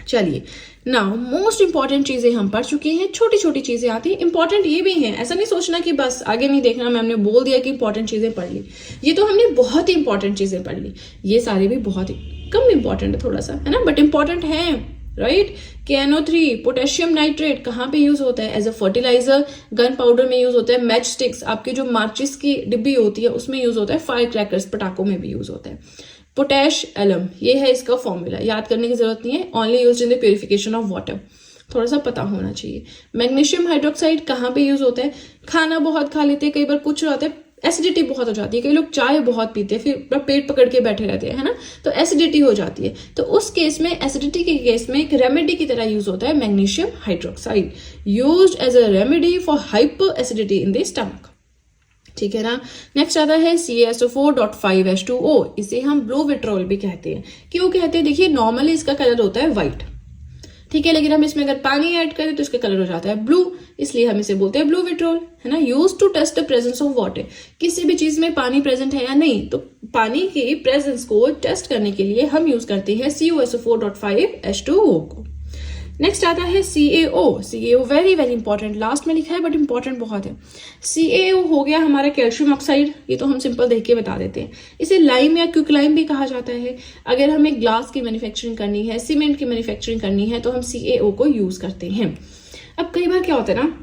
चलिए नाउ मोस्ट इंपॉर्टेंट चीजें हम पढ़ चुके हैं, छोटी छोटी चीजें आती है, इंपॉर्टेंट ये भी हैं, ऐसा नहीं सोचना कि बस आगे नहीं देखना, मैं हमने बोल दिया कि इंपॉर्टेंट चीजें पढ़ ली, ये तो हमने बहुत ही इंपॉर्टेंट चीजें पढ़ ली, ये सारे भी बहुत ही कम इंपॉर्टेंट है थोड़ा सा, है ना, बट इंपॉर्टेंट है, राइट। KNO3 पोटेशियम नाइट्रेट कहाँ पे यूज होता है? As a fertiliser, gunpowder में यूज होता है, मैच स्टिक्स, आपके जो माचिस की डिब्बी होती है उसमें यूज होता है, फायर क्रैकर्स, पटाखों में भी यूज होता है। पोटैश एलम, ये है इसका फॉर्मूला, याद करने की जरूरत नहीं है, only used in the purification of water, थोड़ा सा पता होना चाहिए। मैग्नीशियम हाइड्रोक्साइड कहाँ पे यूज होता है? खाना बहुत खा लेते हैं, कई बार कुछ रहता है, एसिडिटी बहुत हो जाती है, कई लोग चाय बहुत पीते हैं, फिर पेट पकड़ के बैठे रहते हैं, है ना, तो एसिडिटी हो जाती है, तो उस केस में, एसिडिटी के केस में एक रेमेडी की तरह यूज होता है magnesium hydroxide, used as a remedy for hyperacidity in the stomach, ठीक है ना। नेक्स्ट आता है CaSO4.5H2O, इसे हम ब्लू विट्रोल भी कहते हैं। क्यों कहते हैं? देखिए नॉर्मली इसका कलर होता है व्हाइट, ठीक है, लेकिन हम इसमें अगर पानी ऐड करें तो इसका कलर हो जाता है ब्लू, इसलिए हम इसे बोलते हैं ब्लू विट्रोल, है ना। Use to test the presence of water, किसी भी चीज में पानी प्रेजेंट है या नहीं, तो पानी की प्रेजेंस को टेस्ट करने के लिए हम यूज करते हैं CaSO4.5H2O को। नेक्स्ट आता है CaO very very important, last में लिखा है बट इंपॉर्टेंट बहुत है। CaO हो गया हमारा कैल्शियम ऑक्साइड, ये तो हम सिंपल देख के बता देते हैं। इसे लाइम या क्विकलाइम भी कहा जाता है। अगर हमें ग्लास की मैन्युफैक्चरिंग करनी है, सीमेंट की मैन्युफैक्चरिंग करनी है, तो हम CaO को यूज करते हैं। अब कई बार क्या होता है ना,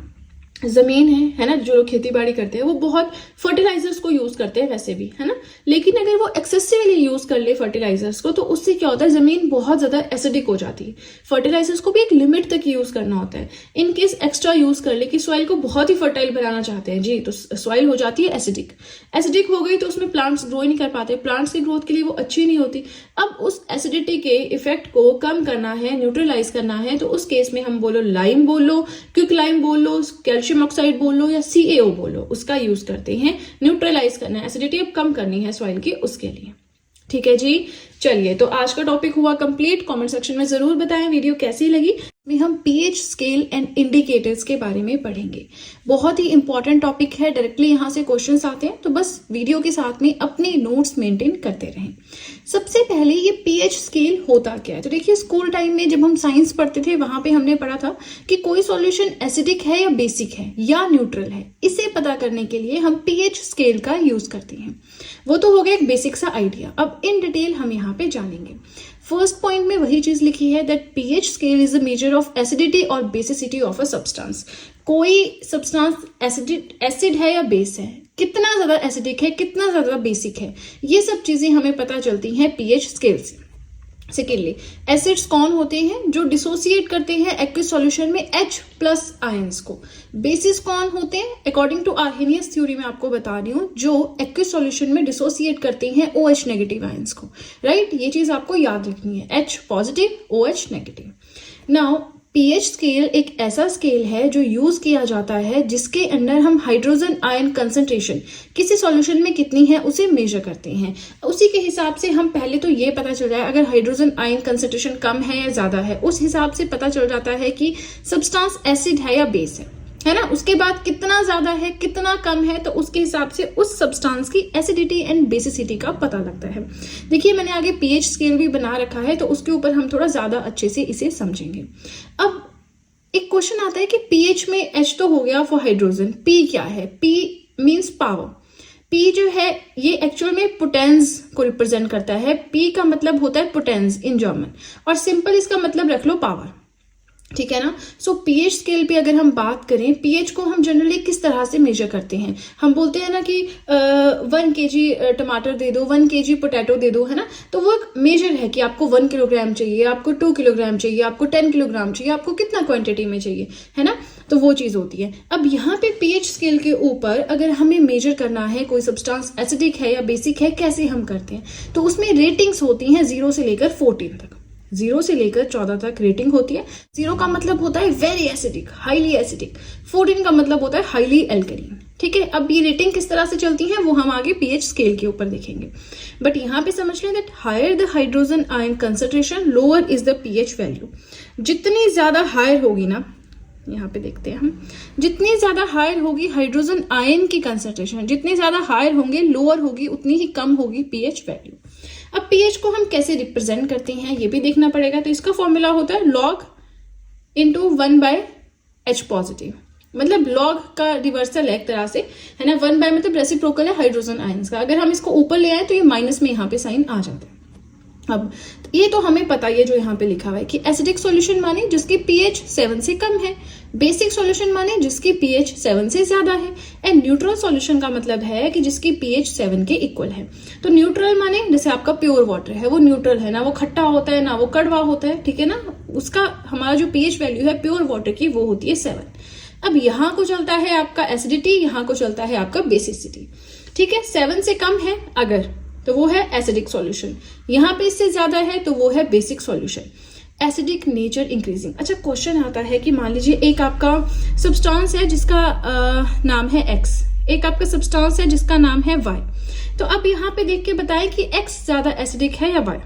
जमीन है ना, जो लोग खेती बाड़ी करते हैं वो बहुत फर्टिलाइजर्स को यूज करते हैं वैसे भी, है ना, लेकिन अगर वो एक्सेसिवली यूज कर ले फर्टिलाइजर्स को, तो उससे क्या होता है, जमीन बहुत ज्यादा एसिडिक हो जाती है। फर्टिलाइजर्स को भी एक लिमिट तक यूज करना होता है। इन केस एक्स्ट्रा यूज कर ले कि सॉइल को बहुत ही फर्टाइल बनाना चाहते हैं जी, तो सॉइल हो जाती है एसिडिक। एसिडिक हो गई तो उसमें प्लांट्स ग्रो ही नहीं कर पाते, प्लांट्स की ग्रोथ के लिए वो अच्छी नहीं होती। अब उस एसिडिटी के इफेक्ट को कम करना है, न्यूट्रलाइज करना है, तो उस केस में हम बोलो लाइम बोल लो, क्विकलाइम बोल लो, कैल्शियम ऑक्साइड बोल लो या CaO बोल लो, उसका यूज करते हैं। न्यूट्रलाइज करना है, एसिडिटी अब कम करनी है सॉइल की, उसके लिए, ठीक है जी। चलिए तो आज का टॉपिक हुआ कंप्लीट। कमेंट सेक्शन में जरूर बताएं वीडियो कैसी लगी। में हम pH स्केल एंड इंडिकेटर्स के बारे में पढ़ेंगे। बहुत ही इंपॉर्टेंट टॉपिक है, डायरेक्टली यहाँ से क्वेश्चंस आते हैं, तो बस वीडियो के साथ में अपने नोट्स मेंटेन करते रहें। सबसे पहले ये pH स्केल होता क्या है? तो देखिए स्कूल टाइम में जब हम साइंस पढ़ते थे वहां पे हमने पढ़ा था कि कोई सॉल्यूशन एसिडिक है या बेसिक है या न्यूट्रल है, इसे पता करने के लिए हम pH स्केल का यूज करते हैं। वो तो हो गया एक बेसिक सा आइडिया। अब इन डिटेल हम यहाँ पे जानेंगे। फर्स्ट पॉइंट में वही चीज लिखी है that pH scale is the measure of acidity और बेसिसिटी ऑफ अ सब्सटेंस। कोई सब्सटेंस एसिड है या बेस है, कितना ज्यादा एसिडिक है, कितना ज्यादा बेसिक है, ये सब चीजें हमें पता चलती हैं pH स्केल से। सेकेंडली, एसिड्स कौन होते हैं? जो डिसोसिएट करते हैं एक्विस सॉल्यूशन में H+ आयंस को। बेसिस कौन होते हैं? अकॉर्डिंग टू आर्हेनियस थ्योरी में आपको बता रही हूं, जो एक्विस सॉल्यूशन में डिसोसिएट करते हैं OH नेगेटिव आयंस को, राइट। ये चीज आपको याद रखनी है, H positive OH negative. Now pH scale एक ऐसा स्केल है जो यूज किया जाता है जिसके अंदर हम हाइड्रोजन आयन कंसंट्रेशन किसी सॉल्यूशन में कितनी है उसे मेजर करते हैं। उसी के हिसाब से हम पहले तो ये पता चल जाए अगर हाइड्रोजन आयन कंसंट्रेशन कम है या ज्यादा है, उस हिसाब से पता चल जाता है कि सब्सटेंस एसिड है या बेस है ना। उसके बाद कितना ज्यादा है कितना कम है, तो उसके हिसाब से उस सब्सटेंस की एसिडिटी एंड बेसिसिटी का पता लगता है। देखिए मैंने आगे पीएच स्केल भी बना रखा है, तो उसके ऊपर हम थोड़ा ज्यादा अच्छे से इसे समझेंगे। अब एक क्वेश्चन आता है कि पीएच में एच तो हो गया फॉर हाइड्रोजन, पी क्या है? P means power. पी जो है ये एक्चुअल में पोटेंस को रिप्रेजेंट करता है। पी का मतलब होता है पोटेंस इन जर्मन, और सिंपल इसका मतलब रख लो पावर, ठीक है ना। सो पीएच स्केल पे अगर हम बात करें, पीएच को हम जनरली किस तरह से मेजर करते हैं? हम बोलते हैं ना कि 1 kg टमाटर दे दो, 1 kg पोटैटो दे दो, है ना। तो वो एक मेजर है कि आपको 1 किलोग्राम चाहिए, आपको 2 किलोग्राम चाहिए, आपको 10 किलोग्राम चाहिए, आपको कितना क्वांटिटी में चाहिए, है ना। तो वो चीज होती है। अब यहाँ पे पीएच स्केल के ऊपर अगर हमें मेजर करना है कोई सब्सटेंस एसिडिक है या बेसिक है, कैसे हम करते हैं? तो उसमें रेटिंग्स होती हैं 0 से लेकर 14 तक। 0 से लेकर 14 तक रेटिंग होती है। 0 का मतलब होता है वेरी एसिडिक, हाईली एसिडिक। 14 का मतलब होता है हाईली एल्कलीन, ठीक है। अब ये रेटिंग किस तरह से चलती है वो हम आगे पीएच स्केल के ऊपर देखेंगे, बट यहाँ पे समझ लें that higher the hydrogen ion concentration lower is the pH value. जितनी ज्यादा हायर होगी ना, यहाँ पे देखते हैं हम, जितनी ज्यादा हायर होगी हाइड्रोजन आयन की कंसंट्रेशन, जितनी ज्यादा हायर होंगे लोअर होगी उतनी ही कम होगी पीएच वैल्यू। अब पीएच को हम कैसे रिप्रेजेंट करते हैं ये भी देखना पड़ेगा। तो इसका फॉर्मूला होता है log इंटू 1/H पॉजिटिव, मतलब log का रिवर्सल है एक तरह से, है ना। 1 बाय मतलब रेसिप्रोकल है हाइड्रोजन आयंस का। अगर हम इसको ऊपर ले आए तो ये माइनस में यहाँ पे साइन आ जाता है। अब ये तो हमें पता ही है जो यहाँ पे लिखा हुआ है कि एसिडिक सॉल्यूशन माने जिसकी पीएच 7 से कम है, बेसिक सॉल्यूशन माने जिसकी पीएच 7 से ज्यादा है, एंड न्यूट्रल सॉल्यूशन का मतलब है कि जिसकी पीएच 7 के इक्वल है। तो न्यूट्रल माने जैसे आपका प्योर वाटर है, वो न्यूट्रल है, ना वो खट्टा होता है ना वो कड़वा होता है, ठीक है ना। उसका हमारा जो पीएच वैल्यू है प्योर वाटर की वो होती है 7। अब यहाँ को चलता है आपका एसिडिटी, यहाँ को चलता है आपका बेसिसिटी, ठीक है। 7 से कम है अगर तो वो है एसिडिक सॉल्यूशन, यहाँ पे इससे ज्यादा है तो वो है basic solution. Acidic nature increasing. अच्छा क्वेश्चन आता है कि मान लीजिए एक आपका सब्सटेंस है जिसका नाम है X, एक आपका सब्सटेंस है जिसका नाम है Y। तो अब यहाँ पे देख के बताएं कि X ज्यादा एसिडिक है या Y।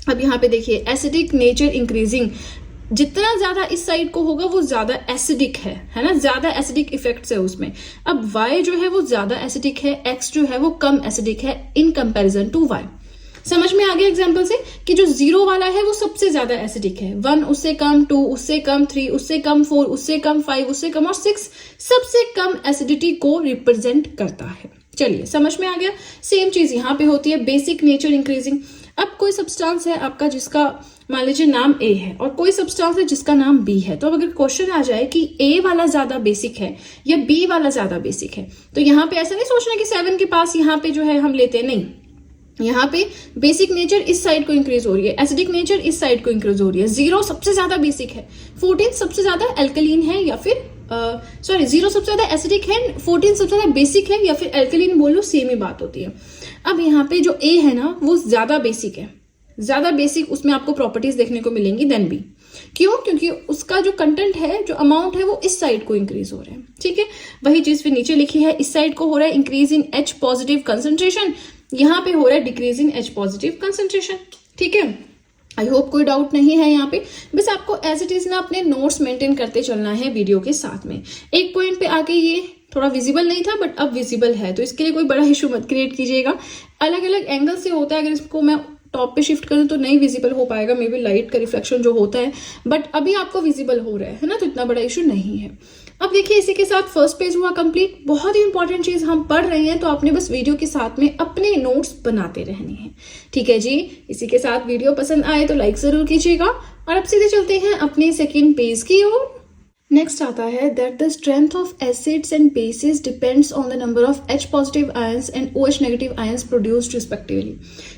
अब यहाँ पे देखिए एसिडिक नेचर इंक्रीजिंग, जितना ज्यादा इस साइड को होगा वो ज्यादा एसिडिक है ना, ज्यादा एसिडिक इफेक्ट्स है उसमें। अब Y जो है वो ज्यादा एसिडिक है, X जो है वो कम एसिडिक है इन कंपैरिजन टू Y। समझ में आ गया एग्जांपल से कि जो 0 वाला है वो सबसे ज्यादा एसिडिक है, 1 उससे कम, 2 उससे कम, 3 उससे कम, 4 उससे कम, 5 उससे कम और 6 सबसे कम एसिडिटी को रिप्रेजेंट करता है। चलिए समझ में आ गया। सेम चीज यहाँ पे होती है, बेसिक नेचर इंक्रीजिंग। अब कोई सब्सटेंस है आपका जिसका मान लीजिए नाम A है और कोई सब्सटेंस है जिसका नाम B है, तो अगर क्वेश्चन आ जाए कि A वाला ज्यादा बेसिक है या B वाला ज्यादा बेसिक है, तो यहाँ पे ऐसा नहीं सोचना कि 7 के पास यहाँ पे जो है हम लेते हैं, नहीं। यहाँ पे बेसिक नेचर इस साइड को इंक्रीज हो रही है, एसिडिक नेचर इस साइड को इंक्रीज हो रही है। 0 सबसे ज्यादा बेसिक है, 14 सबसे ज्यादा एल्कलीन है, या फिर 0 सबसे ज्यादा एसिडिक है, 14 सबसे ज्यादा बेसिक है, या फिर एल्कलीन बोल लो, सेम ही बात होती है। अब यहाँ पे जो A है ना वो ज्यादा बेसिक है, ज्यादा बेसिक, उसमें आपको प्रॉपर्टीज देखने को मिलेंगी देन B। क्यों? क्योंकि उसका जो कंटेंट है, जो अमाउंट है वो इस साइड को इंक्रीज हो रहा है, ठीक है। वही चीज फिर नीचे लिखी है, इस साइड को हो रहा है increase in H positive concentration, यहाँ पे हो रहा है decrease in H positive concentration, ठीक है। आई होप कोई डाउट नहीं है यहाँ पे। बस आपको एज इट इज ना अपने नोट्स मेंटेन करते चलना है वीडियो के साथ में। एक पॉइंट पे आके ये थोड़ा विजिबल नहीं था बट अब विजिबल है, तो इसके लिए कोई बड़ा इशू मत क्रिएट कीजिएगा। अलग अलग एंगल से होता है, अगर इसको मैं टॉप पे शिफ्ट करूं तो नहीं विजिबल हो पाएगा, मे बी लाइट का रिफ्लेक्शन जो होता है, बट अभी आपको विजिबल हो रहा है ना, तो इतना बड़ा इशू नहीं है। अब देखिए इसी के साथ फर्स्ट पेज हुआ कंप्लीट। बहुत ही इंपॉर्टेंट चीज हम पढ़ रहे हैं, तो आपने बस वीडियो के साथ में अपने नोट्स बनाते रहने हैं, ठीक है जी। इसी के साथ वीडियो पसंद आए तो लाइक जरूर कीजिएगा, और अब सीधे चलते हैं अपने सेकेंड पेज की ओर। नेक्स्ट आता है that the strength of acids and bases depends on the number of H positive ions and OH negative ions produced respectively.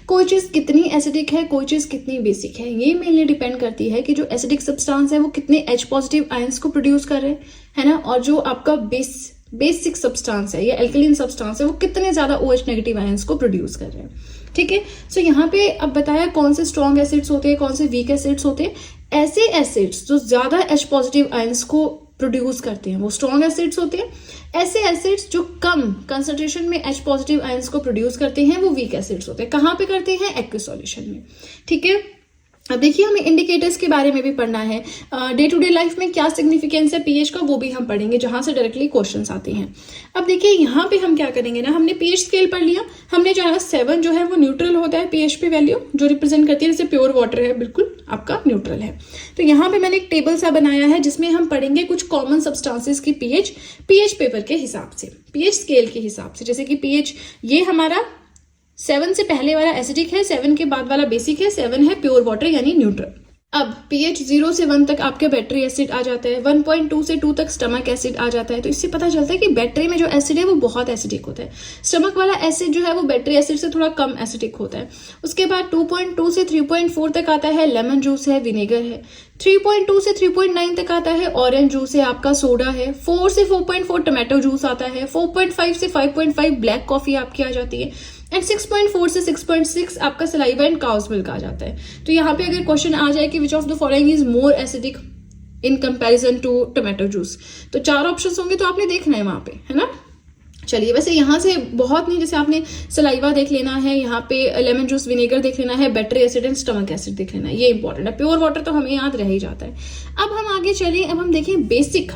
कोई चीज कितनी एसिडिक है, कोई चीज कितनी बेसिक है, ये मेनली डिपेंड करती है कि जो एसिडिक सब्सटेंस है वो कितने H पॉजिटिव आयंस को प्रोड्यूस कर रहे हैं, है ना, और जो आपका बेसिक सब्सटेंस है या एल्कलीन सब्सटेंस है वो कितने ज्यादा OH नेगेटिव आयंस को प्रोड्यूस कर रहे हैं। ठीक है। सो यहाँ पे अब बताया कौन से स्ट्रॉन्ग एसिड्स होते हैं, कौन से वीक एसिड्स होते हैं। ऐसे एसिड्स जो ज्यादा H पॉजिटिव आयंस को प्रोड्यूस करते हैं वो स्ट्रॉन्ग एसिड्स होते हैं। ऐसे एसिड्स जो कम कंसंट्रेशन में H पॉजिटिव आयंस को प्रोड्यूस करते हैं वो वीक एसिड्स होते हैं। कहाँ पे करते हैं? एक्वियस सॉल्यूशन में। ठीक है। अब देखिए हमें इंडिकेटर्स के बारे में भी पढ़ना है। डे टू डे लाइफ में क्या सिग्निफिकेंस है पीएच का वो भी हम पढ़ेंगे, जहां से डायरेक्टली क्वेश्चंस आते हैं। अब देखिए यहाँ पे हम क्या करेंगे ना, हमने पीएच स्केल पढ़ लिया, हमने जाना 7 जो है वो न्यूट्रल होता है पीएच पे वैल्यू, जो रिप्रेजेंट करती है जैसे प्योर वाटर है बिल्कुल आपका न्यूट्रल है। तो यहाँ पे मैंने एक टेबल सा बनाया है जिसमें हम पढ़ेंगे कुछ कॉमन सब्सटेंसेस की पीएच पेपर के हिसाब से, पीएच स्केल के हिसाब से। जैसे कि पीएच ये हमारा 7 से पहले वाला एसिडिक है, 7 के बाद वाला बेसिक है, 7 है प्योर वाटर यानी न्यूट्रल। अब pH 0 से 1 तक आपके बैटरी एसिड आ जाता है, 1.2 से 2 तक स्टमक एसिड आ जाता है। तो इससे पता चलता है कि बैटरी में जो एसिड है वो बहुत एसिडिक होता है। स्टमक वाला एसिड जो है वो बैटरी एसिड से थोड़ा कम एसिडिक होता है। उसके बाद 2.2 से 3.4 तक आता है लेमन जूस है, विनेगर है। 3.2 से 3.9 तक आता है ऑरेंज जूस है, आपका सोडा है। 4 से 4.4 टमाटो जूस आता है। 4.5 से 5.5 ब्लैक कॉफी आपकी आ जाती है। एंड 6.4 से 6.6 आपका सलाइवा एंड काउस मिल्क आ जाता है। तो यहाँ पे अगर क्वेश्चन आ जाए कि which of the following is more acidic in comparison to tomato juice, तो 4 ऑप्शंस होंगे, तो आपने देखना है वहां पे, है ना। चलिए, वैसे यहाँ से बहुत नहीं, जैसे आपने सलाइवा देख लेना है, यहाँ पे लेमन जूस विनेगर देख लेना है, battery acid and stomach acid देख लेना है, ये इंपॉर्टेंट है। प्योर वाटर तो हमें याद रह ही जाता है। अब हम आगे चलिए, अब हम देखें बेसिक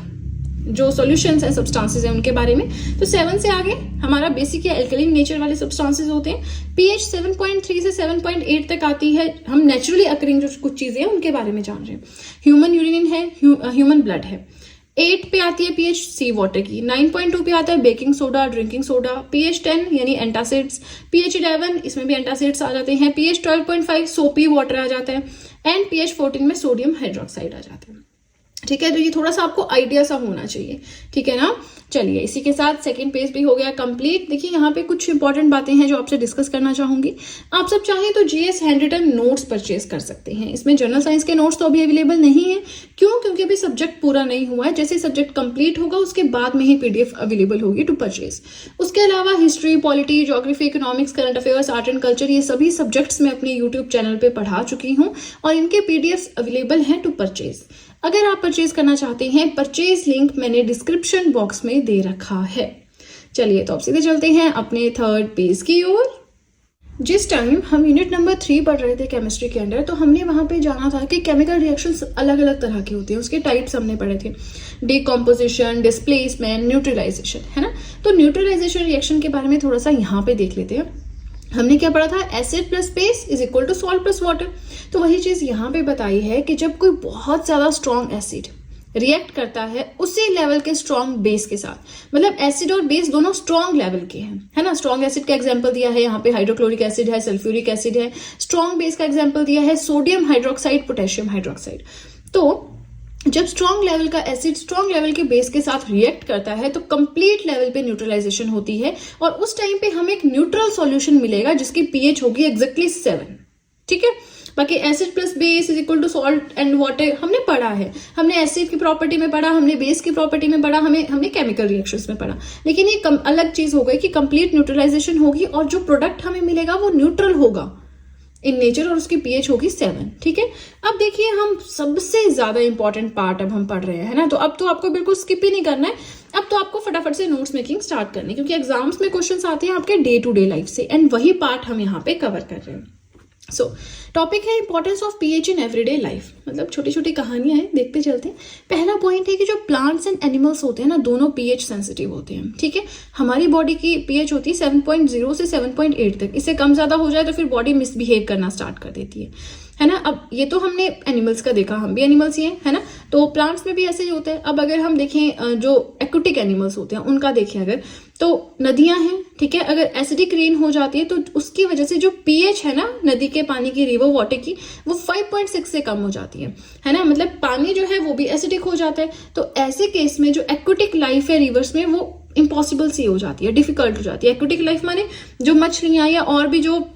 जो सॉल्यूशंस है, सब्सटेंसेस है, उनके बारे में। तो 7 से आगे हमारा बेसिक या एल्कलाइन नेचर वाले सब्सटेंसेस होते हैं। पीएच 7.3 से 7.8 तक आती है। हम नेचुरली अकरिंग जो कुछ चीजें हैं उनके बारे में जान रहे हैं। ह्यूमन यूरिन है, ह्यूमन ब्लड है। 8 पे आती है पीएच सी वाटर की। 9.2 पे आता है baking soda, drinking soda. PH 10 यानी एंटासिड्स। पीएच 11 इसमें भी एंटासिड्स आ जाते हैं। पीएच 12.5 सोपी वाटर आ जाता है। एंड पीएच 14 में सोडियम हाइड्रोक्साइड आ जाता है। ठीक है, तो ये थोड़ा सा आपको आइडिया सा होना चाहिए, ठीक है ना। चलिए, इसी के साथ सेकंड पेज भी हो गया कंप्लीट। देखिए यहाँ पे कुछ इंपॉर्टेंट बातें हैं जो आपसे डिस्कस करना चाहूंगी। आप सब चाहें तो GS handwritten notes purchase कर सकते हैं। इसमें जनरल साइंस के नोट्स तो अभी अवेलेबल नहीं है। क्यों? क्योंकि अभी सब्जेक्ट पूरा नहीं हुआ है। जैसे सब्जेक्ट कंप्लीट होगा उसके बाद में ही पीडीएफ अवेलेबल होगी टू परचेज। उसके अलावा history, polity, geography, economics, current affairs, art and culture, ये सभी सब्जेक्ट्स मैं अपने यूट्यूब चैनल पे पढ़ा चुकी हूँ और इनके पीडीएफ अवेलेबल हैं टू परचेज। अगर आप परचेज करना चाहते हैं, परचेज लिंक मैंने डिस्क्रिप्शन बॉक्स में दे रखा है। चलिए, तो अब सीधे चलते हैं अपने थर्ड पेज की ओर। जिस टाइम हम यूनिट नंबर 3 पढ़ रहे थे केमिस्ट्री के अंदर, तो हमने वहां पे जाना था कि केमिकल रिएक्शंस अलग अलग तरह के होते हैं, उसके टाइप्स हमने पढ़े थे। डिकम्पोजिशन, डिस्प्लेसमेंट, न्यूट्रलाइजेशन, है ना। तो न्यूट्रलाइजेशन रिएक्शन के बारे में थोड़ा सा यहाँ पे देख लेते हैं। हमने क्या पढ़ा था? Acid plus base is equal to salt plus water. तो वही चीज यहाँ पे बताई है कि जब कोई बहुत ज्यादा स्ट्रॉन्ग एसिड रिएक्ट करता है उसी लेवल के स्ट्रॉन्ग बेस के साथ, मतलब एसिड और बेस दोनों स्ट्रॉन्ग लेवल के हैं, है ना। स्ट्रॉन्ग एसिड का एग्जांपल दिया है यहाँ पे हाइड्रोक्लोरिक एसिड है, सल्फ्यूरिक एसिड है। स्ट्रॉन्ग बेस का एग्जांपल दिया है सोडियम हाइड्रोक्साइड, पोटेशियम हाइड्रोक्साइड। तो जब स्ट्रॉन्ग लेवल का एसिड स्ट्रॉन्ग लेवल के बेस के साथ रिएक्ट करता है तो कंप्लीट लेवल पे न्यूट्रलाइजेशन होती है और उस टाइम पे हमें एक न्यूट्रल सॉल्यूशन मिलेगा जिसकी पीएच होगी एग्जैक्टली 7। ठीक है। बाकी acid plus base is equal to salt and water हमने पढ़ा है। हमने एसिड की प्रॉपर्टी में पढ़ा, हमने बेस की प्रॉपर्टी में पढ़ा, हमने केमिकल रिएक्शंस में पढ़ा। लेकिन ये अलग चीज हो गई कि कंप्लीट न्यूट्रलाइजेशन होगी और जो प्रोडक्ट हमें मिलेगा वो न्यूट्रल होगा इन नेचर और उसकी पीएच होगी 7। ठीक है। अब देखिए, हम सबसे ज्यादा इंपॉर्टेंट पार्ट अब हम पढ़ रहे हैं ना, तो अब तो आपको बिल्कुल स्किप ही नहीं करना है। अब तो आपको फटाफट से नोट्स मेकिंग स्टार्ट करनी है, क्योंकि एग्जाम्स में क्वेश्चंस आते हैं आपके डे टू डे लाइफ से, एंड वही पार्ट हम यहाँ पे कवर कर रहे हैं। सो टॉपिक है importance of pH in everyday life, मतलब छोटी छोटी कहानियां हैं, देखते चलते हैं। पहला पॉइंट है कि जो प्लांट्स एंड एनिमल्स होते हैं ना, दोनों पीएच सेंसिटिव होते हैं। ठीक है। हमारी बॉडी की पीएच होती है 7.0 से 7.8 तक। इससे कम ज्यादा हो जाए तो फिर बॉडी मिसबिहेव करना स्टार्ट कर देती है ना। अब ये तो हमने एनिमल्स का देखा, हम भी एनिमल्स ही हैं, है ना। तो प्लांट्स में भी ऐसे ही होता है। अब अगर हम देखें जो एक्वेटिक एनिमल्स होते हैं उनका देखें अगर, तो नदियां हैं, ठीक है। अगर एसिडिक रेन हो जाती है तो उसकी वजह से जो पीएच है ना नदी के पानी की, रिवर वाटर की, वो 5.6 से कम हो जाती है ना। मतलब पानी जो है वो भी एसिडिक हो जाता है। तो ऐसे केस में जो एक्वेटिक लाइफ है रिवर्स में वो इम्पॉसिबल सी हो जाती है, डिफिकल्ट हो जाती है। एक्वेटिक लाइफ माने जो मछलियां या और भी जो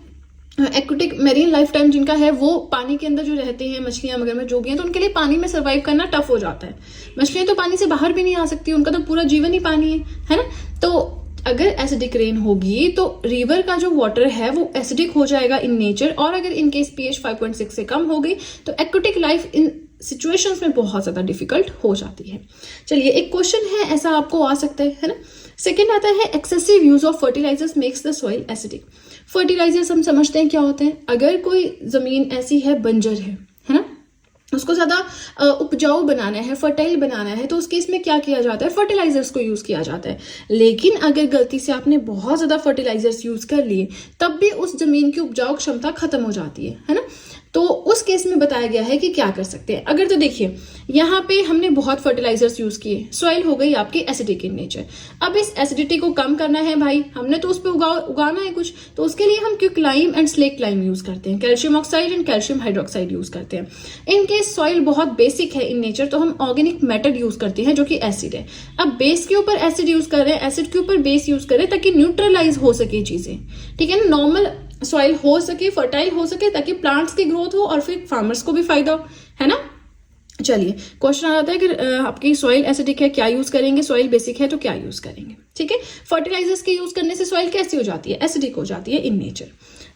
एक्वेटिक मेरीन लाइफ टाइम जिनका है, वो पानी के अंदर जो रहते हैं, मछलियां मगरमच्छ जो भी हैं, तो उनके लिए पानी में सर्वाइव करना टफ हो जाता है। मछलियां तो पानी से बाहर भी नहीं आ सकती, उनका तो पूरा जीवन ही पानी है ना। तो अगर एसिडिक रेन होगी तो रिवर का जो वाटर है वो एसिडिक हो जाएगा इन नेचर, और अगर इन केस पीएच 5.6 से कम हो गई तो एक्वेटिक लाइफ इन सिचुएशंस में बहुत ज़्यादा डिफिकल्ट हो जाती है। चलिए एक क्वेश्चन है ऐसा आपको आ सकता है ना। सेकेंड आता है excessive use of fertilisers makes the soil acidic. Fertilisers हम समझते हैं क्या होते हैं। अगर कोई जमीन ऐसी है बंजर है ना, उसको ज़्यादा उपजाऊ बनाना है, फर्टाइल बनाना है, तो उस केस में क्या किया जाता है, फर्टिलाइजर्स को यूज़ किया जाता है। लेकिन अगर गलती से आपने बहुत ज़्यादा फर्टिलाइजर्स यूज़ कर लिए तब भी उस जमीन की उपजाऊ क्षमता खत्म हो जाती है ना। तो उस केस में बताया गया है कि क्या कर सकते हैं। अगर तो देखिए यहाँ पे हमने बहुत फर्टिलाइजर्स यूज किए, सॉइल हो गई आपकी एसिडिक इन नेचर। अब इस एसिडिटी को कम करना है भाई, हमने तो उस पर उगाना है कुछ, तो उसके लिए हम quick lime and slack lime use करते हैं, calcium oxide and calcium hydroxide use करते हैं। इन केस सॉइल बहुत बेसिक है इन नेचर तो हम ऑर्गेनिक मेथड यूज करते हैं जो कि एसिड है। अब बेस के ऊपर एसिड यूज कर रहे हैं, एसिड के ऊपर बेस यूज कर रहे हैं ताकि न्यूट्रलाइज हो सके चीजें, ठीक है ना, नॉर्मल सॉइल हो सके, फर्टाइल हो सके, ताकि प्लांट्स की ग्रोथ हो और फिर फार्मर्स को भी फायदा हो, है ना। चलिए क्वेश्चन आ जाता है कि आपकी सॉइल एसिडिक है क्या यूज करेंगे, सॉइल बेसिक है तो क्या यूज करेंगे। ठीक है, फर्टिलाइजर्स के यूज करने से सॉइल कैसी हो जाती है, एसिडिक हो जाती है इन नेचर।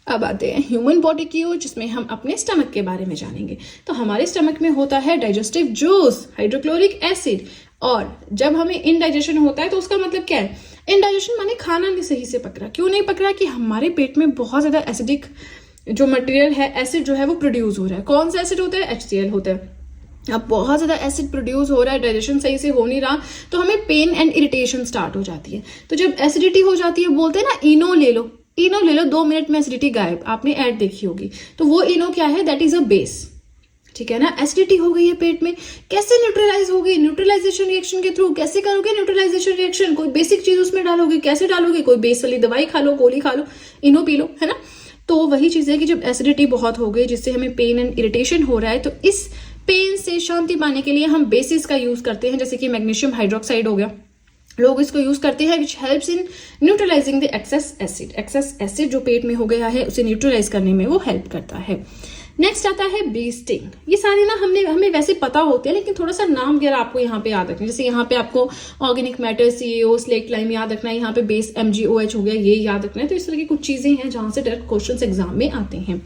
अब आते हैं ह्यूमन बॉडी की ओर, जिसमें हम अपने स्टमक के बारे में जानेंगे। तो हमारे स्टमक में होता है डाइजेस्टिव जूस, हाइड्रोक्लोरिक एसिड, और जब हमें इनडाइजेशन होता है तो उसका मतलब क्या है, इनडाइजेशन माने खाना नहीं सही से पक रहा। क्यों नहीं पक रहा, कि हमारे पेट में बहुत ज्यादा एसिडिक जो मटेरियल है, एसिड जो है वो प्रोड्यूस हो रहा है। कौन सा एसिड होता है, HCl होता है। अब बहुत ज्यादा एसिड प्रोड्यूस हो रहा है, डाइजेशन सही से हो नहीं रहा, तो हमें पेन एंड इरिटेशन स्टार्ट हो जाती है। तो जब एसिडिटी हो जाती है, बोलते हैं ना इनो ले लो, इनो ले लो, 2 मिनट में एसिडिटी गायब। आपने ऐड देखी होगी। तो वो इनो क्या है, दैट इज अ बेस, ठीक है ना। एसिडिटी हो गई है पेट में, कैसे न्यूट्रलाइज होगी, न्यूट्रलाइजेशन रिएक्शन के थ्रू। कैसे करोगे न्यूट्रलाइजेशन रिएक्शन, कोई बेसिक चीज उसमें डालोगे, कैसे डालोगे, कोई बेस वाली दवाई खा लो, गोली खा लो, इनो पी लो, है ना। तो वही चीज है कि जब एसिडिटी बहुत हो गई जिससे हमें पेन एंड इरिटेशन हो रहा है, तो इस पेन से शांति पाने के लिए हम बेसिस का यूज करते हैं, जैसे कि मैग्नीशियम हाइड्रोक्साइड हो गया, लोग इसको यूज करते हैं, which helps in neutralising the excess acid. Excess acid जो पेट में हो गया है उसे न्यूट्रलाइज करने में वो हेल्प करता है। नेक्स्ट आता है बी स्टिंग। ये सारे ना हमें वैसे पता होते हैं, लेकिन थोड़ा सा नाम वगैरह आपको यहाँ पे याद रखना है। जैसे यहाँ पे आपको organic matter, CaO, slack lime याद रखना है, यहाँ पे बेस MgOH हो गया, ये याद रखना है। तो इस तरह की कुछ चीजें हैं जहां से डायरेक्ट क्वेश्चंस एग्जाम में आते हैं।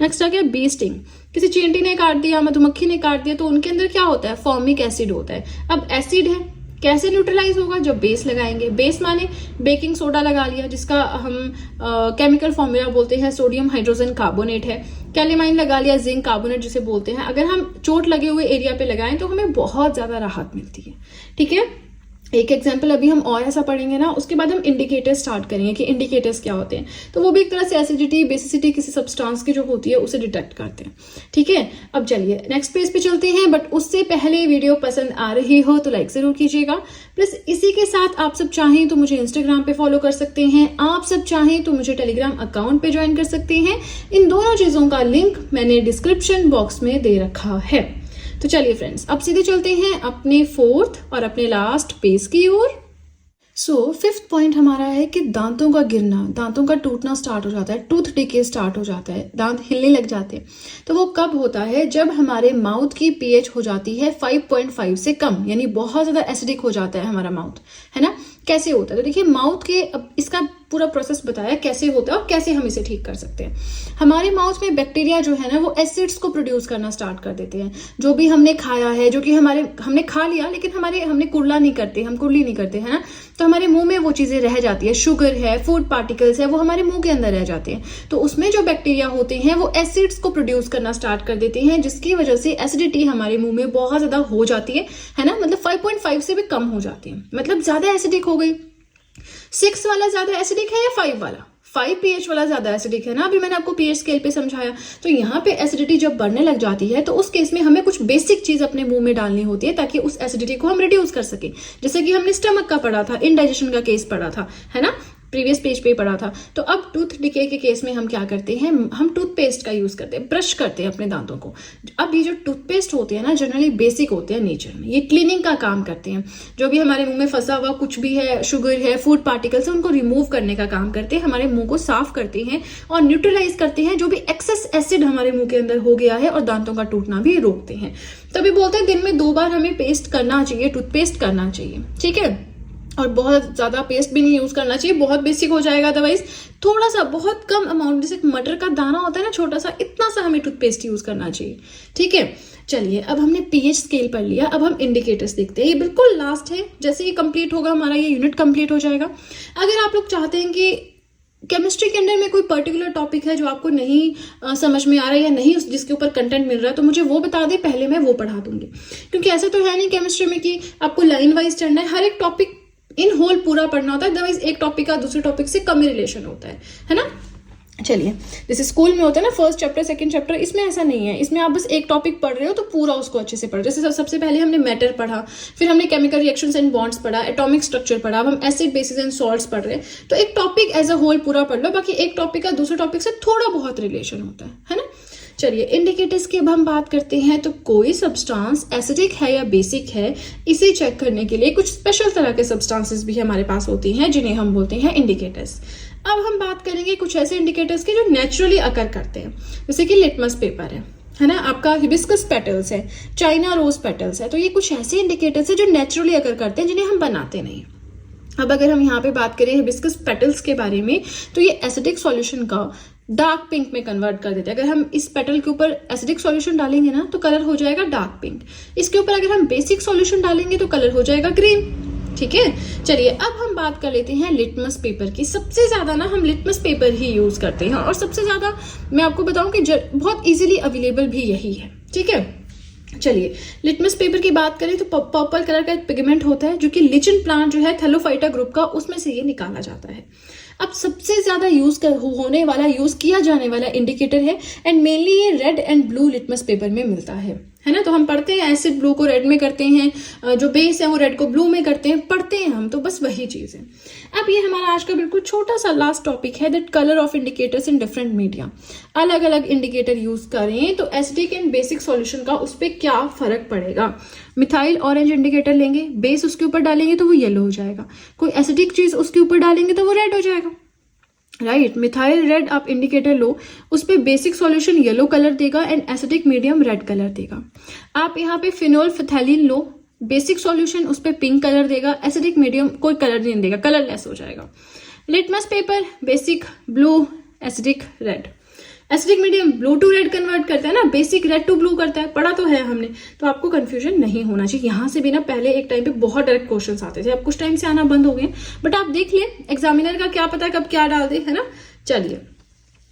नेक्स्ट आ गया बी स्टिंग। किसी चींटी ने काट दिया, मधुमक्खी ने काट दिया, तो उनके अंदर क्या होता है, फॉर्मिक एसिड होता है। अब एसिड है, कैसे न्यूट्रलाइज होगा, जब बेस लगाएंगे। बेस माने बेकिंग सोडा लगा लिया, जिसका हम केमिकल फॉर्मूला बोलते हैं सोडियम हाइड्रोजन कार्बोनेट है। कैलेमाइन लगा लिया, जिंक कार्बोनेट जिसे बोलते हैं। अगर हम चोट लगे हुए एरिया पे लगाएं तो हमें बहुत ज्यादा राहत मिलती है। ठीक है, एक एग्जाम्पल अभी हम और ऐसा पढ़ेंगे ना, उसके बाद हम इंडिकेटर्स स्टार्ट करेंगे कि इंडिकेटर्स क्या होते हैं। तो वो भी एक तरह से एसिडिटी, बेसिसिटी किसी सब्सटेंस की जो होती है उसे डिटेक्ट करते हैं। ठीक है, अब चलिए नेक्स्ट पेज पे चलते हैं, बट उससे पहले वीडियो पसंद आ रही हो तो लाइक जरूर कीजिएगा। प्लस इसी के साथ आप सब चाहें तो मुझे इंस्टाग्राम पे फॉलो कर सकते हैं, आप सब चाहें तो मुझे टेलीग्राम अकाउंट पे ज्वाइन कर सकते हैं। इन दोनों चीजों का लिंक मैंने डिस्क्रिप्शन बॉक्स में दे रखा है। तो चलिए फ्रेंड्स, अब सीधे चलते हैं अपने 4th और अपने लास्ट पेज की ओर। सो 5th पॉइंट हमारा है कि दांतों का गिरना, दांतों का टूटना स्टार्ट हो जाता है, टूथ डिके स्टार्ट हो जाता है, दांत हिलने लग जाते हैं। तो वो कब होता है, जब हमारे माउथ की pH हो जाती है 5.5 से कम, यानी बहुत ज्यादा एसिडिक हो जाता है हमारा माउथ, है ना। कैसे होता है, तो देखिए माउथ के, अब इसका पूरा प्रोसेस बताया कैसे होता है और कैसे हम इसे ठीक कर सकते हैं। हमारे माउथ में बैक्टीरिया जो है ना वो एसिड्स को प्रोड्यूस करना स्टार्ट कर देते हैं। जो भी हमने खाया है, जो कि हमने खा लिया लेकिन हमने कुरला नहीं करते, हम कुरली नहीं करते, है ना। तो हमारे मुंह में वो चीजें रह जाती है, शुगर है, फूड पार्टिकल्स है, वो हमारे मुंह के अंदर रह जाते हैं। तो उसमें जो बैक्टीरिया होते हैं वो एसिड्स को प्रोड्यूस करना स्टार्ट कर देते हैं, जिसकी वजह से एसिडिटी हमारे मुंह में बहुत ज्यादा हो जाती है ना। मतलब 5.5 से भी कम हो जाती है, मतलब ज्यादा एसिडिक हो गई। 6 वाला ज्यादा एसिडिक है या 5 वाला, 5 pH वाला ज्यादा एसिडिक है ना। अभी मैंने आपको pH स्केल पे समझाया। तो यहाँ पे एसिडिटी जब बढ़ने लग जाती है तो उस केस में हमें कुछ बेसिक चीज अपने मुंह में डालनी होती है ताकि उस एसिडिटी को हम रिड्यूस कर सके। जैसे कि हमने स्टमक का पढ़ा था, इनडाइजेशन का केस पढ़ा था, है ना, प्रीवियस पेज पे पढ़ा था। तो अब टूथ डिके के केस में हम क्या करते हैं, हम टूथपेस्ट का यूज करते हैं, ब्रश करते हैं अपने दांतों को। अब ये जो टूथपेस्ट होते हैं ना, जनरली बेसिक होते हैं नेचर में, ये क्लीनिंग का काम करते हैं। जो भी हमारे मुंह में फंसा हुआ कुछ भी है, शुगर है, फूड पार्टिकल्स है, उनको रिमूव करने का काम करते हैं, हमारे मुंह को साफ करते हैं और न्यूट्रलाइज करते हैं जो भी एक्सेस एसिड हमारे मुंह के अंदर हो गया है, और दांतों का टूटना भी रोकते हैं। तभी बोलते हैं दिन में 2 बार हमें पेस्ट करना चाहिए, टूथपेस्ट करना चाहिए। ठीक है, और बहुत ज़्यादा पेस्ट भी नहीं यूज़ करना चाहिए, बहुत बेसिक हो जाएगा। अदरवाइज थोड़ा सा बहुत कम अमाउंट, जैसे मटर का दाना होता है ना छोटा सा, इतना सा हमें टूथपेस्ट यूज़ करना चाहिए। ठीक है, चलिए अब हमने पीएच स्केल पढ़ लिया, अब हम इंडिकेटर्स देखते हैं। ये बिल्कुल लास्ट है, जैसे ये कंप्लीट होगा हमारा ये यूनिट कंप्लीट हो जाएगा। अगर आप लोग चाहते हैं कि केमिस्ट्री के अंदर में कोई पर्टिकुलर टॉपिक है जो आपको नहीं समझ में आ रहा है या नहीं जिसके ऊपर कंटेंट मिल रहा है, तो मुझे वो बता दें, पहले मैं वो पढ़ा दूंगी। क्योंकि ऐसा तो है नहीं केमिस्ट्री में कि आपको लाइन वाइज चढ़ना है, हर एक टॉपिक इन होल पूरा पढ़ना होता है। अदरवाइज एक टॉपिक का दूसरे टॉपिक से कम ही रिलेशन होता है ना। चलिए, जैसे स्कूल में होता है ना फर्स्ट चैप्टर सेकंड चैप्टर, इसमें ऐसा नहीं है। इसमें आप बस एक टॉपिक पढ़ रहे हो तो पूरा उसको अच्छे से पढ़ो। जैसे सबसे पहले हमने मैटर पढ़ा, फिर हमने केमिकल रिएक्शंस एंड बॉन्ड्स पढ़ा, एटॉमिक स्ट्रक्चर पढ़ा, अब हम एसिड बेसिस एंड सॉल्ट्स पढ़ रहे हैं। तो एक टॉपिक एज अ होल पूरा पढ़ लो, बाकी एक टॉपिक का दूसरे टॉपिक से थोड़ा बहुत रिलेशन होता है ना। चलिए, इंडिकेटर्स की अब हम बात करते हैं। तो कोई सब्सटेंस एसिडिक है या बेसिक है, इसे चेक करने के लिए कुछ स्पेशल तरह के सब्सटेंसेस भी हमारे पास होती हैं, जिन्हें हम बोलते हैं इंडिकेटर्स। अब हम बात करेंगे कुछ ऐसे इंडिकेटर्स के जो नेचुरली अकर करते हैं, जैसे कि लिटमस पेपर है ना, आपका हिबिस्कस पेटल्स है, चाइना रोज पेटल्स है। तो ये कुछ ऐसे इंडिकेटर्स है जो नेचुरली अकर करते हैं, जिन्हें हम बनाते नहीं। अब अगर हम यहाँ पे बात करें हिबिस्कस पेटल्स के बारे में, तो ये एसिडिक सॉल्यूशन का डार्क पिंक में कन्वर्ट कर देते हैं। अगर हम इस पेटल के ऊपर एसिडिक सॉल्यूशन डालेंगे ना तो कलर हो जाएगा डार्क पिंक। इसके ऊपर अगर हम बेसिक सॉल्यूशन डालेंगे तो कलर हो जाएगा ग्रीन। ठीक है, चलिए अब हम बात कर लेते हैं लिटमस पेपर की। सबसे ज्यादा ना हम लिटमस पेपर ही यूज करते हैं, और सबसे ज्यादा मैं आपको बताऊं कि बहुत इजीली अवेलेबल भी यही है। ठीक है, चलिए लिटमस पेपर की बात करें तो पर्पल कलर का एक पिगमेंट होता है जो कि लिचन प्लांट जो है थैलोफाइटा ग्रुप का, उसमें से ये निकाला जाता है। अब सबसे ज्यादा यूज किया जाने वाला इंडिकेटर है, एंड मेनली ये red and blue litmus paper में मिलता है ना। तो हम पढ़ते हैं एसिड ब्लू को रेड में करते हैं, जो बेस है वो रेड को ब्लू में करते हैं, पढ़ते हैं हम, तो बस वही चीज है। अब ये हमारा आज का बिल्कुल छोटा सा लास्ट टॉपिक है, that colour of indicators in different media. अलग अलग इंडिकेटर यूज करें तो एसिडिक एंड बेसिक सॉल्यूशन का उस पर क्या फर्क पड़ेगा। मिथाइल ऑरेंज इंडिकेटर लेंगे, बेस उसके ऊपर डालेंगे तो वो येलो हो जाएगा, कोई एसिडिक चीज उसके ऊपर डालेंगे तो वो रेड हो जाएगा। राइट, मिथाइल रेड आप इंडिकेटर लो, उस पे बेसिक सॉल्यूशन येलो कलर देगा and acidic medium red colour देगा। आप यहाँ पे फिनोल फिथैलिन लो, बेसिक सॉल्यूशन उस पे पिंक कलर देगा, एसिडिक मीडियम कोई कलर नहीं देगा, कलरलेस हो जाएगा। Litmus paper basic blue, acidic red, acidic medium blue to red convert करता है ना, बेसिक रेड टू ब्लू करता है, पढ़ा तो है हमने। तो आपको कंफ्यूजन नहीं होना चाहिए। यहाँ से भी ना पहले एक टाइम पे बहुत डायरेक्ट क्वेश्चंस आते थे, अब कुछ टाइम से आना बंद हो गए, बट आप देख ले एग्जामिनर का क्या पता कब क्या डाल दे, है ना। चलिए,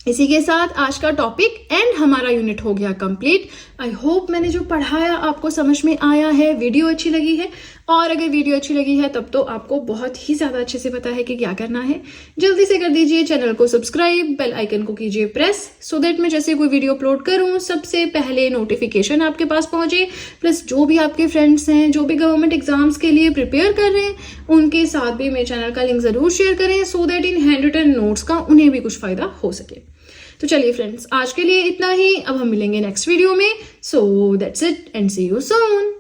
इसी के साथ आज का टॉपिक एंड हमारा यूनिट हो गया कंप्लीट। आई होप मैंने जो पढ़ाया आपको समझ में आया है, वीडियो अच्छी लगी है, और अगर वीडियो अच्छी लगी है तब तो आपको बहुत ही ज्यादा अच्छे से पता है कि क्या करना है। जल्दी से कर दीजिए चैनल को सब्सक्राइब, बेल आइकन को कीजिए प्रेस, सो दैट मैं जैसे कोई वीडियो अपलोड करूं सबसे पहले नोटिफिकेशन आपके पास पहुंचे। प्लस जो भी आपके फ्रेंड्स हैं जो भी गवर्नमेंट एग्जाम्स के लिए प्रिपेयर कर रहे हैं, उनके साथ भी मेरे चैनल का लिंक जरूर शेयर करें, so that in handwritten notes का उन्हें भी कुछ फायदा हो सके। तो चलिए फ्रेंड्स, आज के लिए इतना ही, अब हम मिलेंगे नेक्स्ट वीडियो में। So that's it and see you soon.